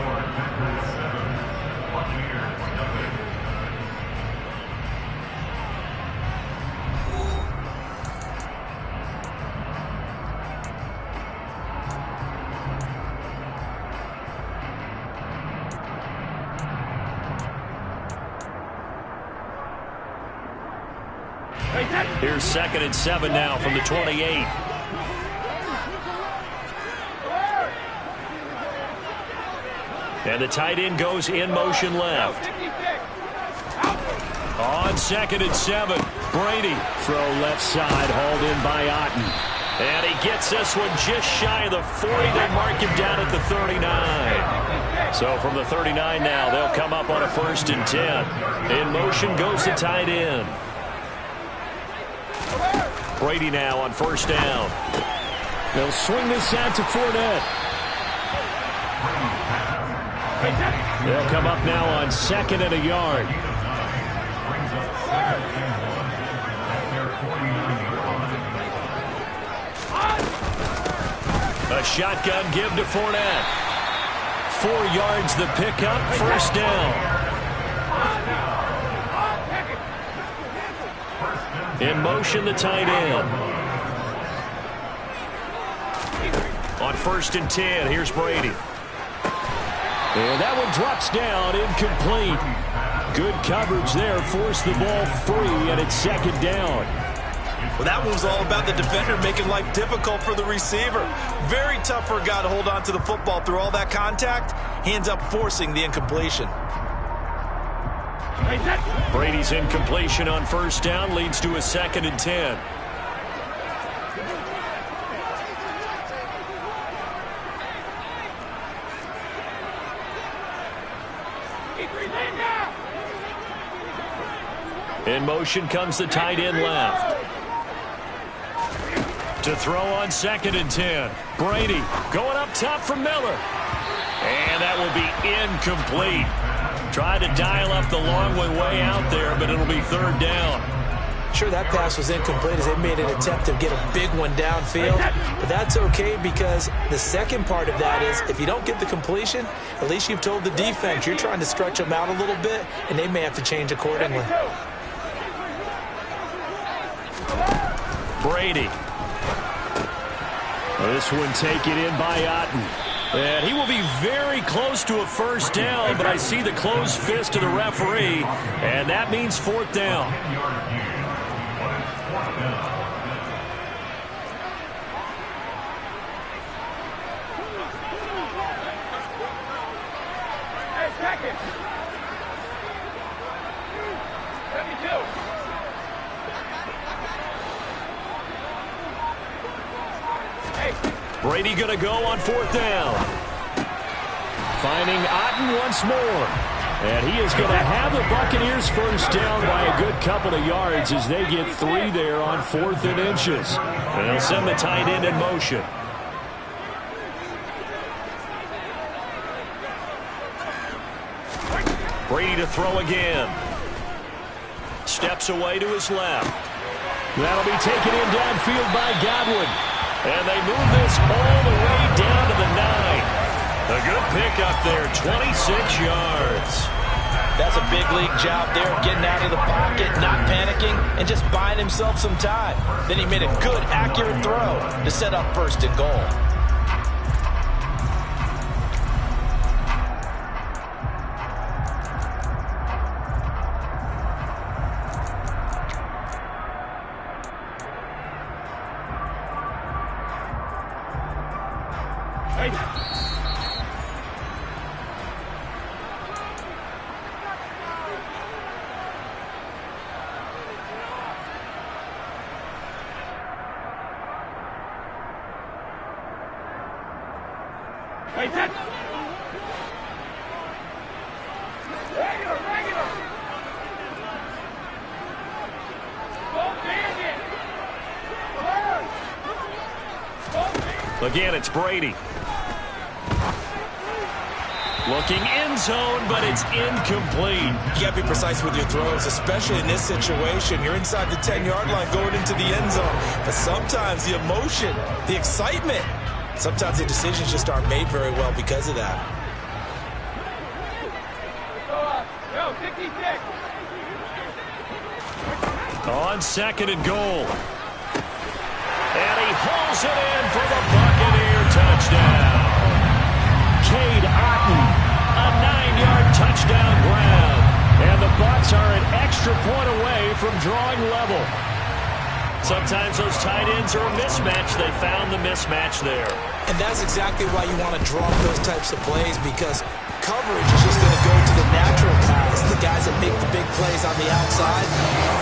Here's 2nd and 7 now from the 28. And the tight end goes in motion left. On 2nd and 7, Brady. Throw left side, hauled in by Otten. And he gets this one just shy of the 40. They mark him down at the 39. So from the 39 now, they'll come up on a 1st and 10. In motion goes the tight end. Brady now on 1st down. They'll swing this out to Fournette. They'll come up now on 2nd and a yard. A shotgun give to Fournette. 4 yards the pickup, 1st down. In motion the tight end. On 1st and 10, here's Brady. And that one drops down, incomplete. Good coverage there, forced the ball free, and it's 2nd down. Well, that one was all about the defender making life difficult for the receiver. Very tough for a guy to hold on to the football through all that contact. He ends up forcing the incompletion. Brady's incompletion on 1st down leads to a 2nd and 10. In motion comes the tight end left. To throw on 2nd and 10. Brady going up top for Miller. And that will be incomplete. Tried to dial up the long way out there, but it'll be 3rd down. Sure, that pass was incomplete as they made an attempt to get a big one downfield. But that's okay because the second part of that is if you don't get the completion, at least you've told the defense you're trying to stretch them out a little bit, and they may have to change accordingly. Brady. This one taken in by Otten. And he will be very close to a 1st down, but I see the closed fist of the referee, and that means 4th down. Brady going to go on 4th down. Finding Otten once more. And he is going to have the Buccaneers 1st down by a good couple of yards as they get 3 there on 4th and inches. And they'll send the tight end in motion. Brady to throw again. Steps away to his left. That'll be taken in downfield by Godwin. And they move this all the way down to the 9. A good pickup there, 26 yards. That's a big league job there, getting out of the pocket, not panicking, and just buying himself some time. Then he made a good, accurate throw to set up 1st and goal. Hey, that's... Regular! Again, it's Brady. Looking end zone, but it's incomplete. You got to be precise with your throws, especially in this situation. You're inside the 10-yard line going into the end zone. But sometimes the emotion, the excitement, sometimes the decisions just aren't made very well because of that. Yo, 66. On second and goal. And he hauls it in for the Buccaneer touchdown. Cade Otton, a 9-yard touchdown grab. And the Bucs are an extra point away from drawing level. Sometimes those tight ends are a mismatch. They found the mismatch there. And that's exactly why you want to draw up those types of plays, because coverage is just going to go to the natural guys, the guys that make the big plays on the outside.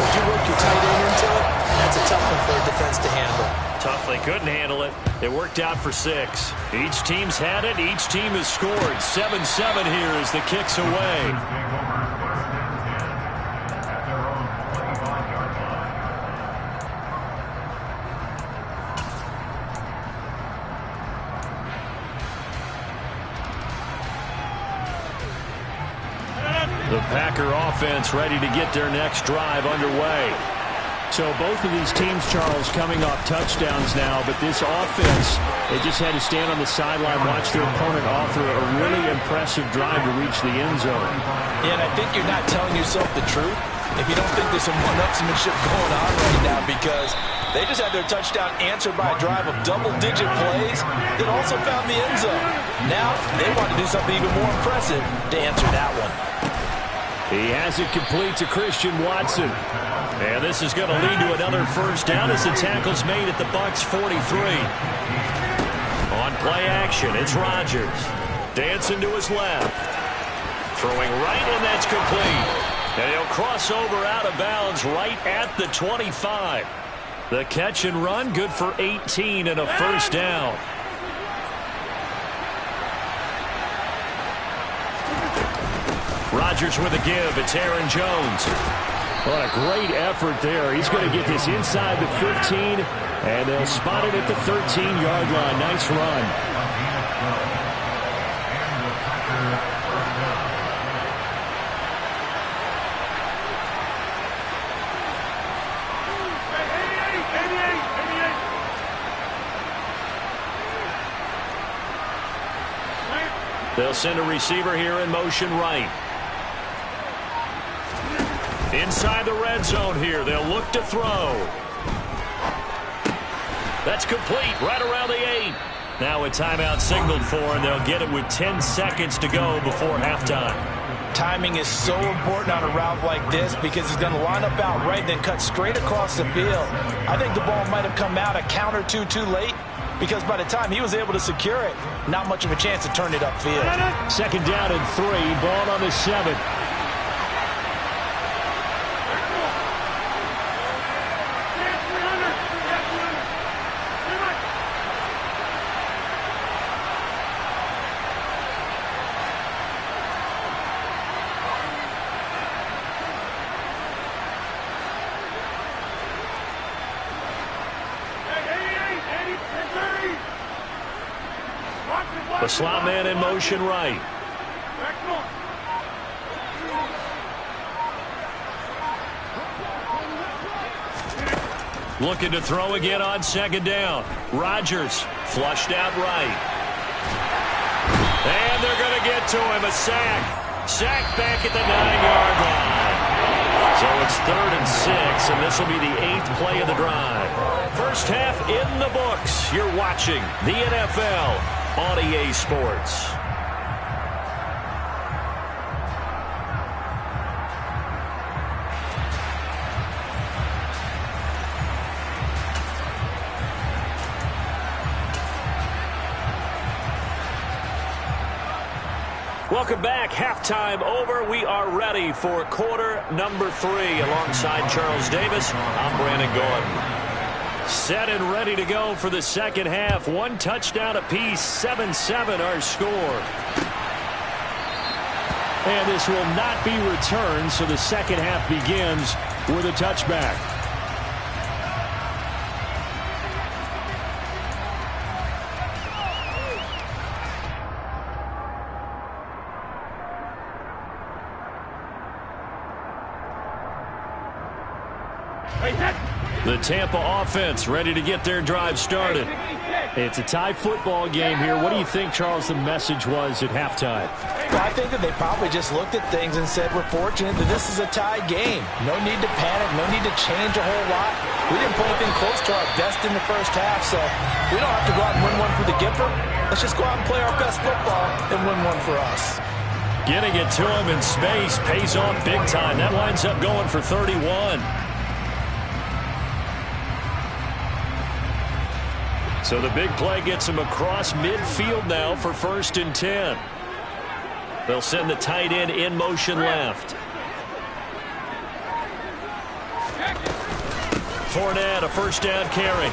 If you work your tight end into it, that's a tough one for a defense to handle. Tough, they couldn't handle it. It worked out for 6. Each team's had it. Each team has scored. 7-7 here as the kick's away. The Packer offense ready to get their next drive underway. So both of these teams, Charles, coming off touchdowns now, but this offense, they just had to stand on the sideline, watch their opponent author a really impressive drive to reach the end zone. Yeah, and I think you're not telling yourself the truth if you don't think there's some one-upsmanship going on right now, because they just had their touchdown answered by a drive of double-digit plays that also found the end zone. Now they want to do something even more impressive to answer that one. He has it complete to Christian Watson. And this is going to lead to another first down as the tackle's made at the Bucs 43. On play action, it's Rodgers. Dancing to his left. Throwing right, and that's complete. And he'll cross over out of bounds right at the 25. The catch and run, good for 18 and a first down. Rodgers with a give. It's Aaron Jones. What a great effort there. He's going to get this inside the 15, and they'll spot it at the 13-yard line. Nice run. They'll send a receiver here in motion right. Inside the red zone here. They'll look to throw. That's complete right around the 8. Now a timeout signaled for, and they'll get it with 10 seconds to go before halftime. Timing is so important on a route like this, because he's going to line up out right, then cut straight across the field. I think the ball might have come out a count or two too late, because by the time he was able to secure it, not much of a chance to turn it upfield. Second down and 3. Ball on the 7. The slot man in motion right. Looking to throw again on second down. Rodgers flushed out right. And they're going to get to him. A sack. Sack back at the 9-yard line. So it's 3rd and 6, and this will be the 8th play of the drive. First half in the books. You're watching the NFL on EA Sports. Welcome back. Halftime over. We are ready for quarter number 3. Alongside Charles Davis, I'm Brandon Gordon. Set and ready to go for the second half. One touchdown apiece, 7-7 our score. And this will not be returned, so the second half begins with a touchback. The Tampa offense ready to get their drive started. It's a tie football game here. What do you think, Charles, the message was at halftime? Well, I think that they probably just looked at things and said, we're fortunate that this is a tie game. No need to panic, no need to change a whole lot. We didn't play anything close to our best in the first half, so we don't have to go out and win one for the Gipper. Let's just go out and play our best football and win one for us. Getting it to him in space pays off big time. That winds up going for 31. So the big play gets him across midfield now for 1st and 10. They'll send the tight end in motion left. Fournette, a first down carry.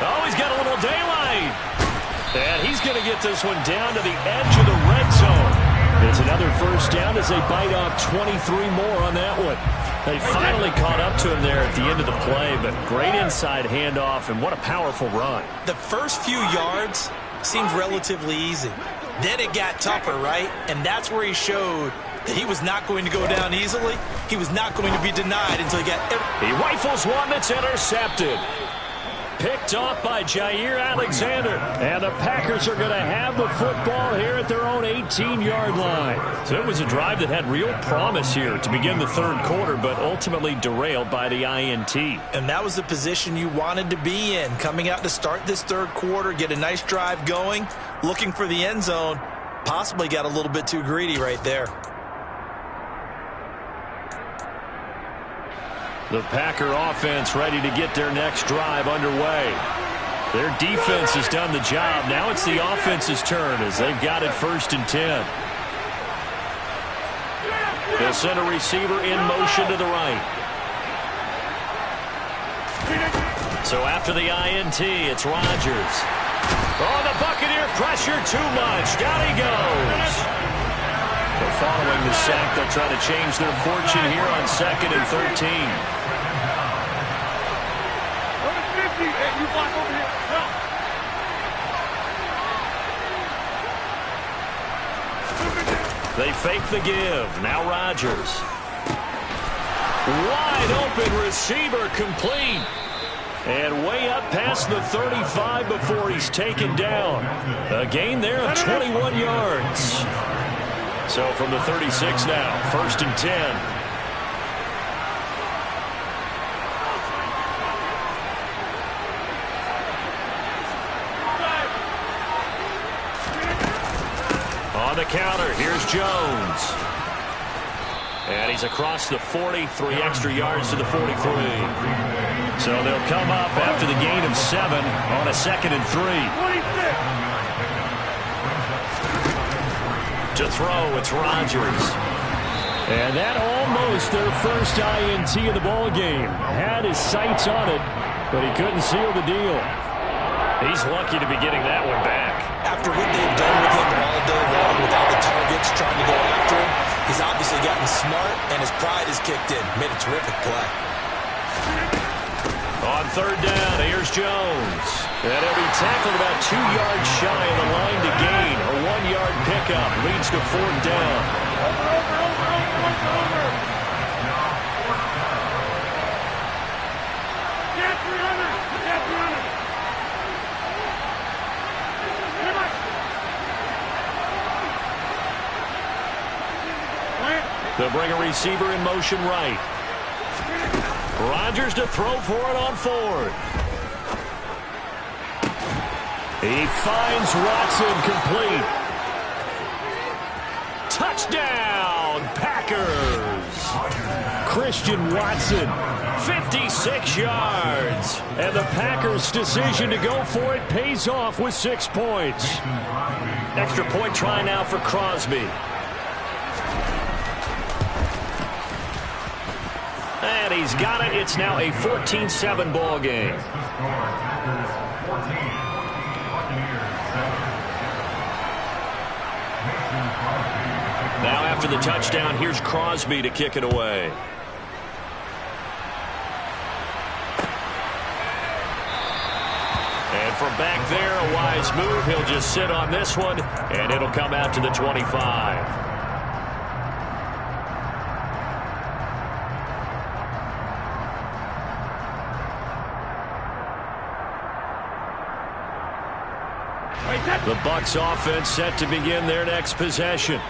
Oh, he's got a little daylight. And he's going to get this one down to the edge of the red zone. It's another first down as they bite off 23 more on that one. They finally caught up to him there at the end of the play, but great inside handoff, and what a powerful run. The first few yards seemed relatively easy. Then it got tougher, right? And that's where he showed that he was not going to go down easily. He was not going to be denied until he got... He rifles one that's intercepted. Picked off by Jair Alexander. And the Packers are going to have the football here at their own 18-yard line. So it was a drive that had real promise here to begin the third quarter, but ultimately derailed by the INT. And that was the position you wanted to be in. Coming out to start this third quarter, get a nice drive going, looking for the end zone. Possibly got a little bit too greedy right there. The Packer offense ready to get their next drive underway. Their defense has done the job. Now it's the offense's turn as they've got it 1st and 10. They'll send a receiver in motion to the right. So after the INT, it's Rodgers. Oh, the Buccaneer pressure too much. Down he goes. But following the sack, they'll try to change their fortune here on 2nd and 13. Hey, you block over here. Help. They fake the give. Now Rodgers. Wide open receiver complete. And way up past the 35 before he's taken down. A gain there of 21 yards. So from the 36 now, 1st and 10. On the counter, here's Jones. And he's across the 40, 3 extra yards to the 43. So they'll come up after the gain of 7 on a 2nd and 3. To throw, it's Rodgers. And that almost their first INT of the ball game. Had his sights on it, but he couldn't seal the deal. He's lucky to be getting that one back. After what they've done with him all day long with all the targets trying to go after him, he's obviously gotten smart and his pride has kicked in. Made a terrific play. On 3rd down, here's Jones. And he'll be tackled about 2 yards shy of the line to gain. A 1-yard pickup leads to 4th down. Over. Get 300. Get 300. They'll bring a receiver in motion right. Rodgers to throw for it on 4th. He finds Watson complete. Touchdown, Packers. Christian Watson, 56 yards. And the Packers' decision to go for it pays off with 6 points. Extra point try now for Crosby. And he's got it. It's now a 14-7 ball game. Now after the touchdown, here's Crosby to kick it away. And from back there, a wise move. He'll just sit on this one, and it'll come out to the 25. The Bucs offense set to begin their next possession.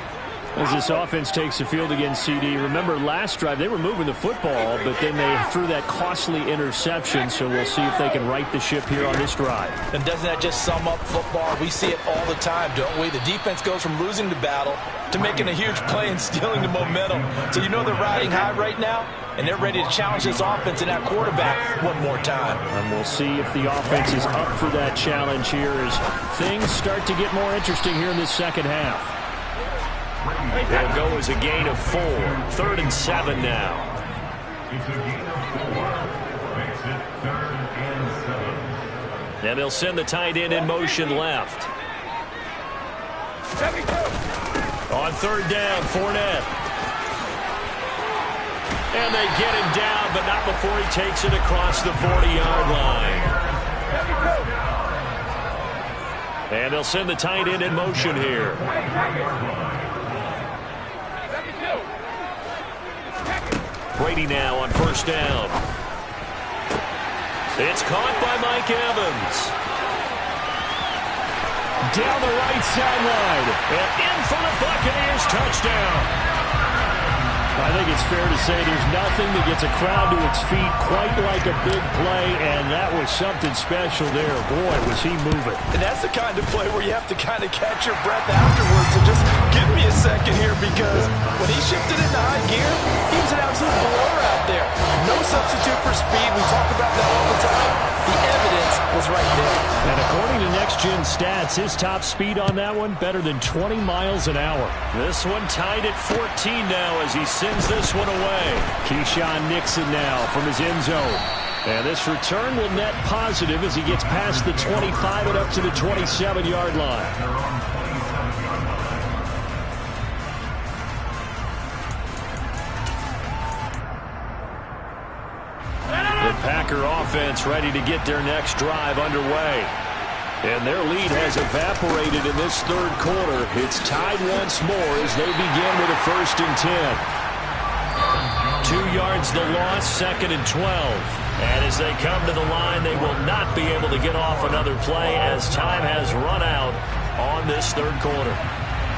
As this offense takes the field against CD, remember last drive they were moving the football, but then they threw that costly interception, so we'll see if they can right the ship here on this drive. And doesn't that just sum up football? We see it all the time, don't we? The defense goes from losing the battle to making a huge play and stealing the momentum. So you know they're riding high right now, and they're ready to challenge this offense and that quarterback one more time. And we'll see if the offense is up for that challenge here as things start to get more interesting here in this second half. It'll go as a gain of 4. 3rd and 7 now. It's a gain of 4. Makes it 3rd and 7. And they'll send the tight end in motion left. On 3rd down, Fournette. And they get him down, but not before he takes it across the 40-yard line. And they'll send the tight end in motion here. Brady now on 1st down. It's caught by Mike Evans. Down the right sideline. And in for the Buccaneers touchdown. I think it's fair to say there's nothing that gets a crowd to its feet quite like a big play, and that was something special there. Boy, was he moving. And that's the kind of play where you have to kind of catch your breath afterwards. So just give me a second here, because when he shifted into high gear, he was an absolute blower out there. No substitute for speed. We talk about that all the time. The evidence was right there. And according to Next Gen Stats, his top speed on that one, better than 20 miles an hour. This one tied at 14 now as he sends this one away. Keyshawn Nixon now from his end zone. And this return will net positive as he gets past the 25 and up to the 27-yard line. The Packer offense ready to get their next drive underway. And their lead has evaporated in this 3rd quarter. It's tied once more as they begin with a 1st and 10. 2 yards the loss, 2nd and 12. And as they come to the line, they will not be able to get off another play as time has run out on this 3rd quarter.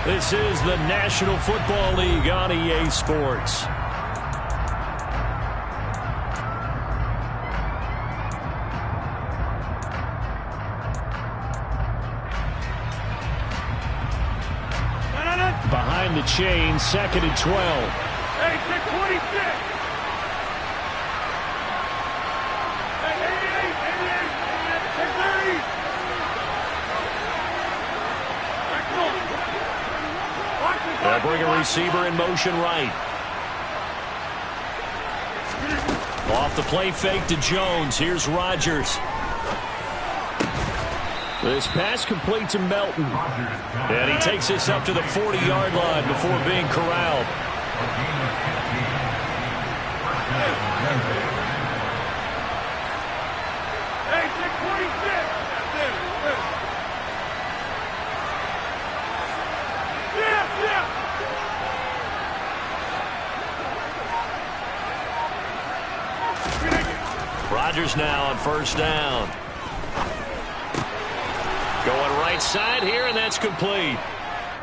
This is the National Football League on EA Sports. Behind the chain, 2nd and 12. Hey, 626. Hey, 88, 630. They'll bring a receiver in motion right. Off the play fake to Jones. Here's Rodgers. This pass complete to Melton. And he takes this up to the 40-yard line before being corralled. Hey, 626. Rodgers now on 1st down. Going right side here, and that's complete.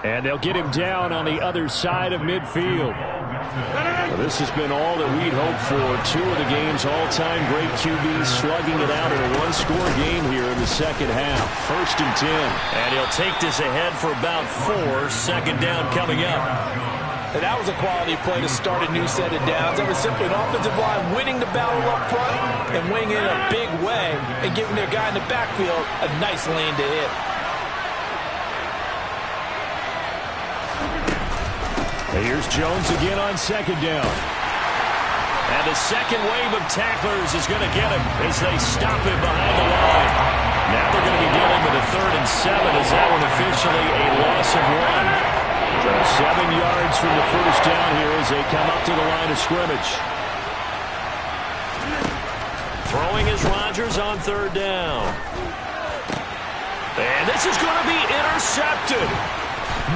And they'll get him down on the other side of midfield. Well, this has been all that we'd hoped for. 2 of the game's all-time great QBs slugging it out in a 1-score game here in the second half. 1st and 10. And he'll take this ahead for about 4. 2nd down coming up. And that was a quality play to start a new set of downs. That was simply an offensive line winning the battle up front and winning it in a big way and giving their guy in the backfield a nice lane to hit. Here's Jones again on 2nd down. And the second wave of tacklers is going to get him as they stop him behind the line. Now they're going to be dealing with a 3rd and 7 as that one officially a loss of 1. So 7 yards from the first down here as they come up to the line of scrimmage. Throwing is Rodgers on 3rd down. And this is going to be intercepted.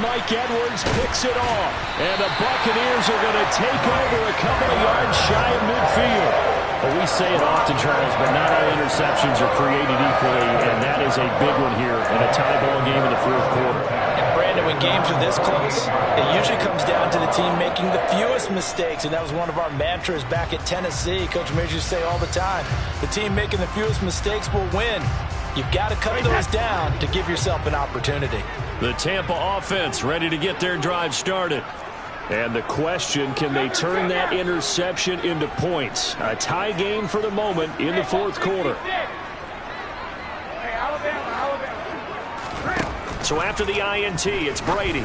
Mike Edwards picks it off. And the Buccaneers are going to take over a couple of yards shy of midfield. Well, we say it often, Charles, but not all interceptions are created equally, and that is a big one here in a tie ball game in the 4th quarter. And Brandon, when games are this close, it usually comes down to the team making the fewest mistakes, and that was one of our mantras back at Tennessee. Coach Mears used to say all the time, the team making the fewest mistakes will win. You've got to cut those down to give yourself an opportunity. The Tampa offense ready to get their drive started. And the question, can they turn that interception into points? A tie game for the moment in the 4th quarter. So after the INT, it's Brady.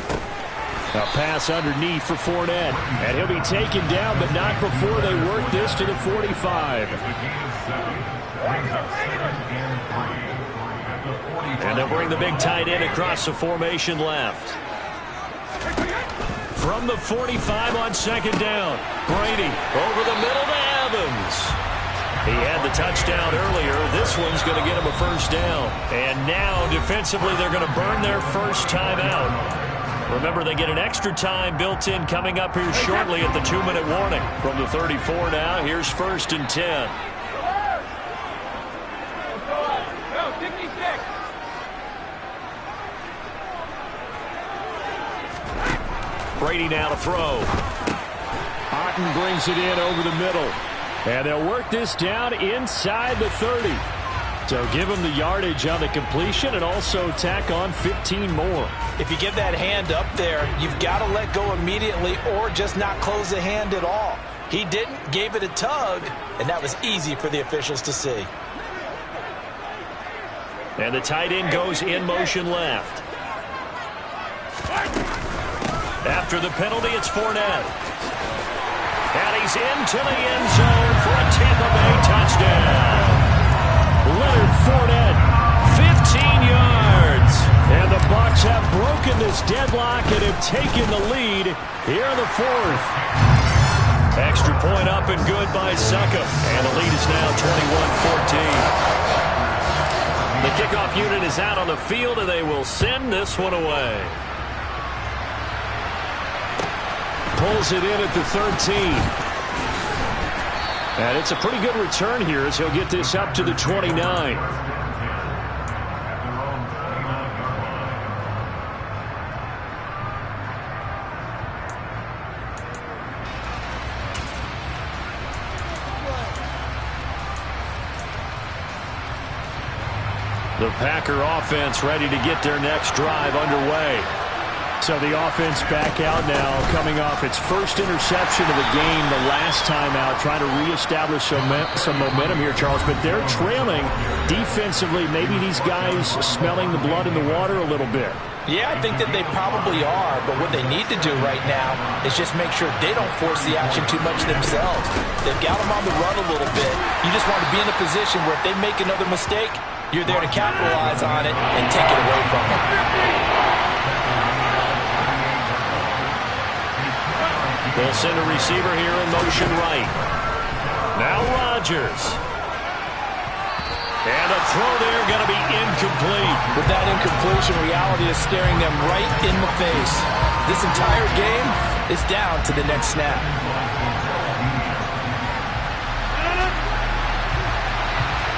A pass underneath for Fournette. And he'll be taken down, but not before they work this to the 45. And they'll bring the big tight end across the formation left. From the 45 on 2nd down. Brady over the middle to Evans. He had the touchdown earlier. This one's going to get him a 1st down. And now, defensively, they're going to burn their first time out. Remember, they get an extra time built in coming up here shortly at the 2-minute warning. From the 34 now, here's 1st and 10. Brady now to throw. Otten brings it in over the middle. And they'll work this down inside the 30. So give him the yardage on the completion and also tack on 15 more. If you get that hand up there, you've got to let go immediately or just not close the hand at all. He didn't, gave it a tug, and that was easy for the officials to see. And the tight end goes in motion left. After the penalty, it's Fournette. And he's into the end zone for a Tampa Bay touchdown. Leonard Fournette, 15 yards. And the Bucs have broken this deadlock and have taken the lead here in the 4th. Extra point up and good by Succop. And the lead is now 21-14. The kickoff unit is out on the field, and they will send this one away. Pulls it in at the 13. And it's a pretty good return here as he'll get this up to the 29. The Packer offense ready to get their next drive underway. So the offense back out now, coming off its first interception of the game the last time out, trying to reestablish some momentum here, Charles. But they're trailing defensively. Maybe these guys smelling the blood in the water a little bit. Yeah, I think that they probably are, but what they need to do right now is just make sure they don't force the action too much themselves. They've got them on the run a little bit. You just want to be in a position where if they make another mistake, you're there to capitalize on it and take it away from them. They'll send a receiver here in motion right. Now Rodgers. And a throw there going to be incomplete. With that incompletion, reality is staring them right in the face. This entire game is down to the next snap.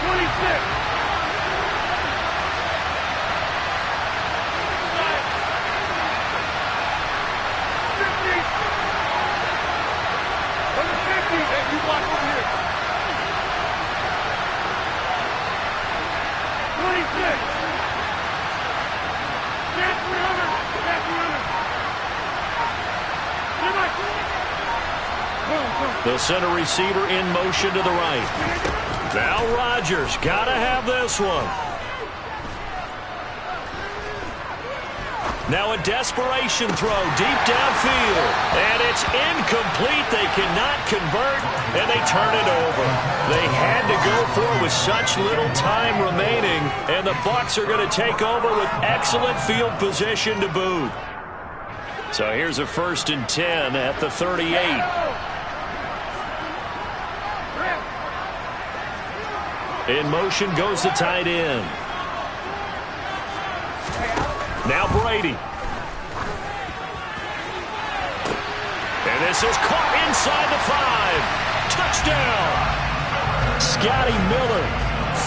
26. The center receiver in motion to the right. Now Rodgers got to have this one. Now a desperation throw deep downfield. And it's incomplete. They cannot convert, and they turn it over. They had to go for it with such little time remaining, and the Bucs are going to take over with excellent field position to boot. So here's a 1st and 10 at the 38. In motion goes the tight end. Now Brady. And this is caught inside the 5. Touchdown. Scotty Miller,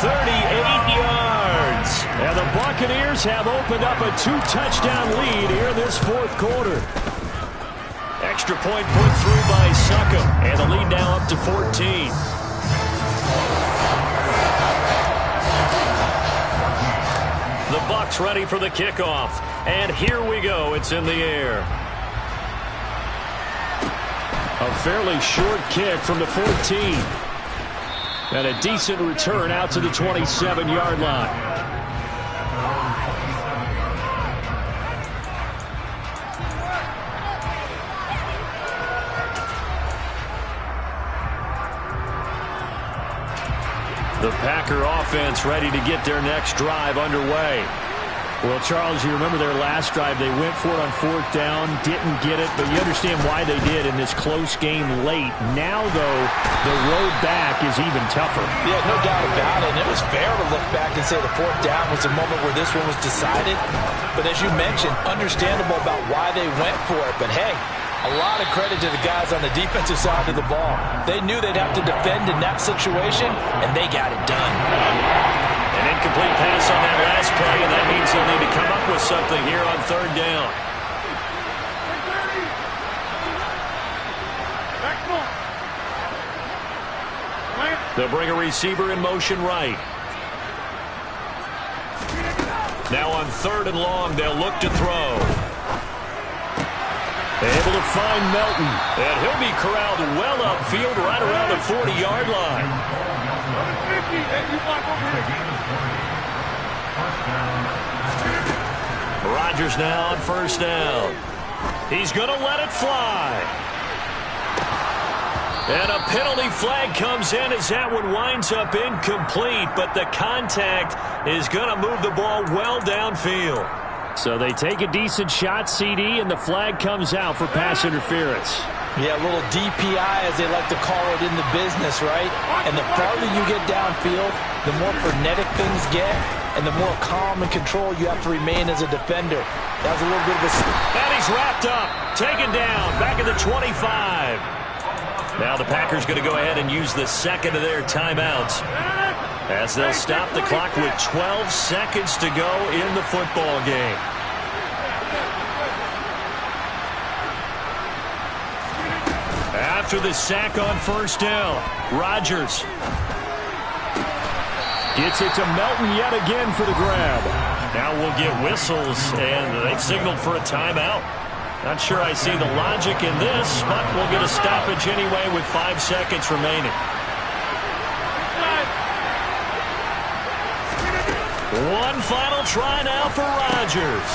38 yards. And the Buccaneers have opened up a 2-touchdown lead here in this 4th quarter. Extra point put through by Succop. And the lead now up to 14. The Bucs ready for the kickoff. And here we go. It's in the air. A fairly short kick from the 14. And a decent return out to the 27-yard line. The Packer offense ready to get their next drive underway. Well, Charles, you remember their last drive. They went for it on 4th down, didn't get it, but you understand why they did in this close game late. Now, though, the road back is even tougher. Yeah, no doubt about it. And it was fair to look back and say the 4th down was the moment where this one was decided. But as you mentioned, understandable about why they went for it. But, hey, a lot of credit to the guys on the defensive side of the ball. They knew they'd have to defend in that situation, and they got it done. An incomplete pass on that last play, and that means they'll need to come up with something here on 3rd down. They'll bring a receiver in motion right. Now on 3rd and long, they'll look to throw. Able to find Melton, and he'll be corralled well upfield right around the 40-yard line. Rodgers now on 1st down. He's going to let it fly. And a penalty flag comes in as that one winds up incomplete, but the contact is going to move the ball well downfield. So they take a decent shot, CD, and the flag comes out for pass interference. Yeah, a little DPI, as they like to call it in the business, right? And the farther you get downfield, the more frenetic things get, and the more calm and control you have to remain as a defender. That was a little bit of a... And he's wrapped up, taken down, back at the 25. Now the Packers going to go ahead and use the 2nd of their timeouts, as they'll stop the clock with 12 seconds to go in the football game. After the sack on 1st down, Rodgers gets it to Melton yet again for the grab. Now we'll get whistles, and they've signaled for a timeout. Not sure I see the logic in this, but we'll get a stoppage anyway with 5 seconds remaining. One final try now for Rodgers.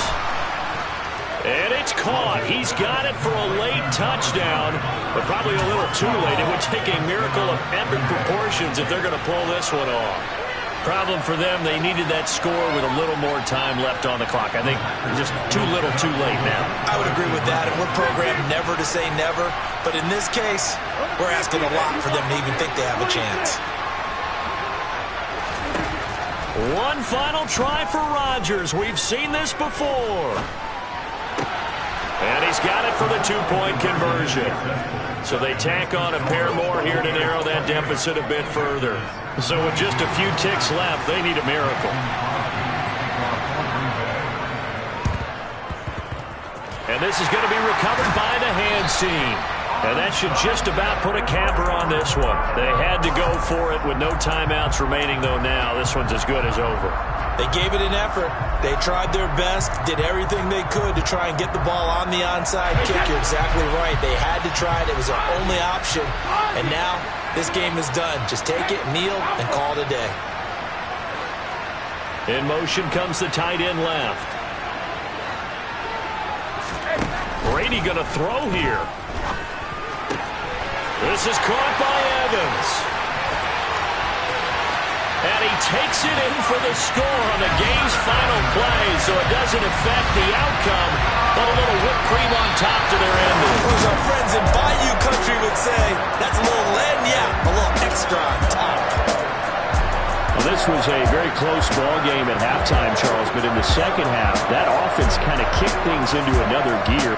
And it's caught. He's got it for a late touchdown, but probably a little too late. It would take a miracle of epic proportions if they're going to pull this one off. Problem for them, they needed that score with a little more time left on the clock. I think just too little too late now. I would agree with that, and we're programmed never to say never. But in this case, we're asking a lot for them to even think they have a chance. One final try for Rodgers. We've seen this before. And he's got it for the 2-point conversion. So they tack on a pair more here to narrow that deficit a bit further. So with just a few ticks left, they need a miracle. And this is going to be recovered by the hands team. And that should just about put a capper on this one. They had to go for it with no timeouts remaining, though now. This one's as good as over. They gave it an effort. They tried their best, did everything they could to try and get the ball on the onside kick. You're exactly right. They had to try it. It was their only option. And now this game is done. Just take it, kneel, and call it a day. In motion comes the tight end left. Brady going to throw here? This is caught by Evans. And he takes it in for the score on the game's final play, so it doesn't affect the outcome, but a little whipped cream on top to their ending. As our friends in Bayou Country would say, that's a little lagniappe, a little extra on top. Well, this was a very close ball game at halftime, Charles, but in the second half, that offense kind of kicked things into another gear.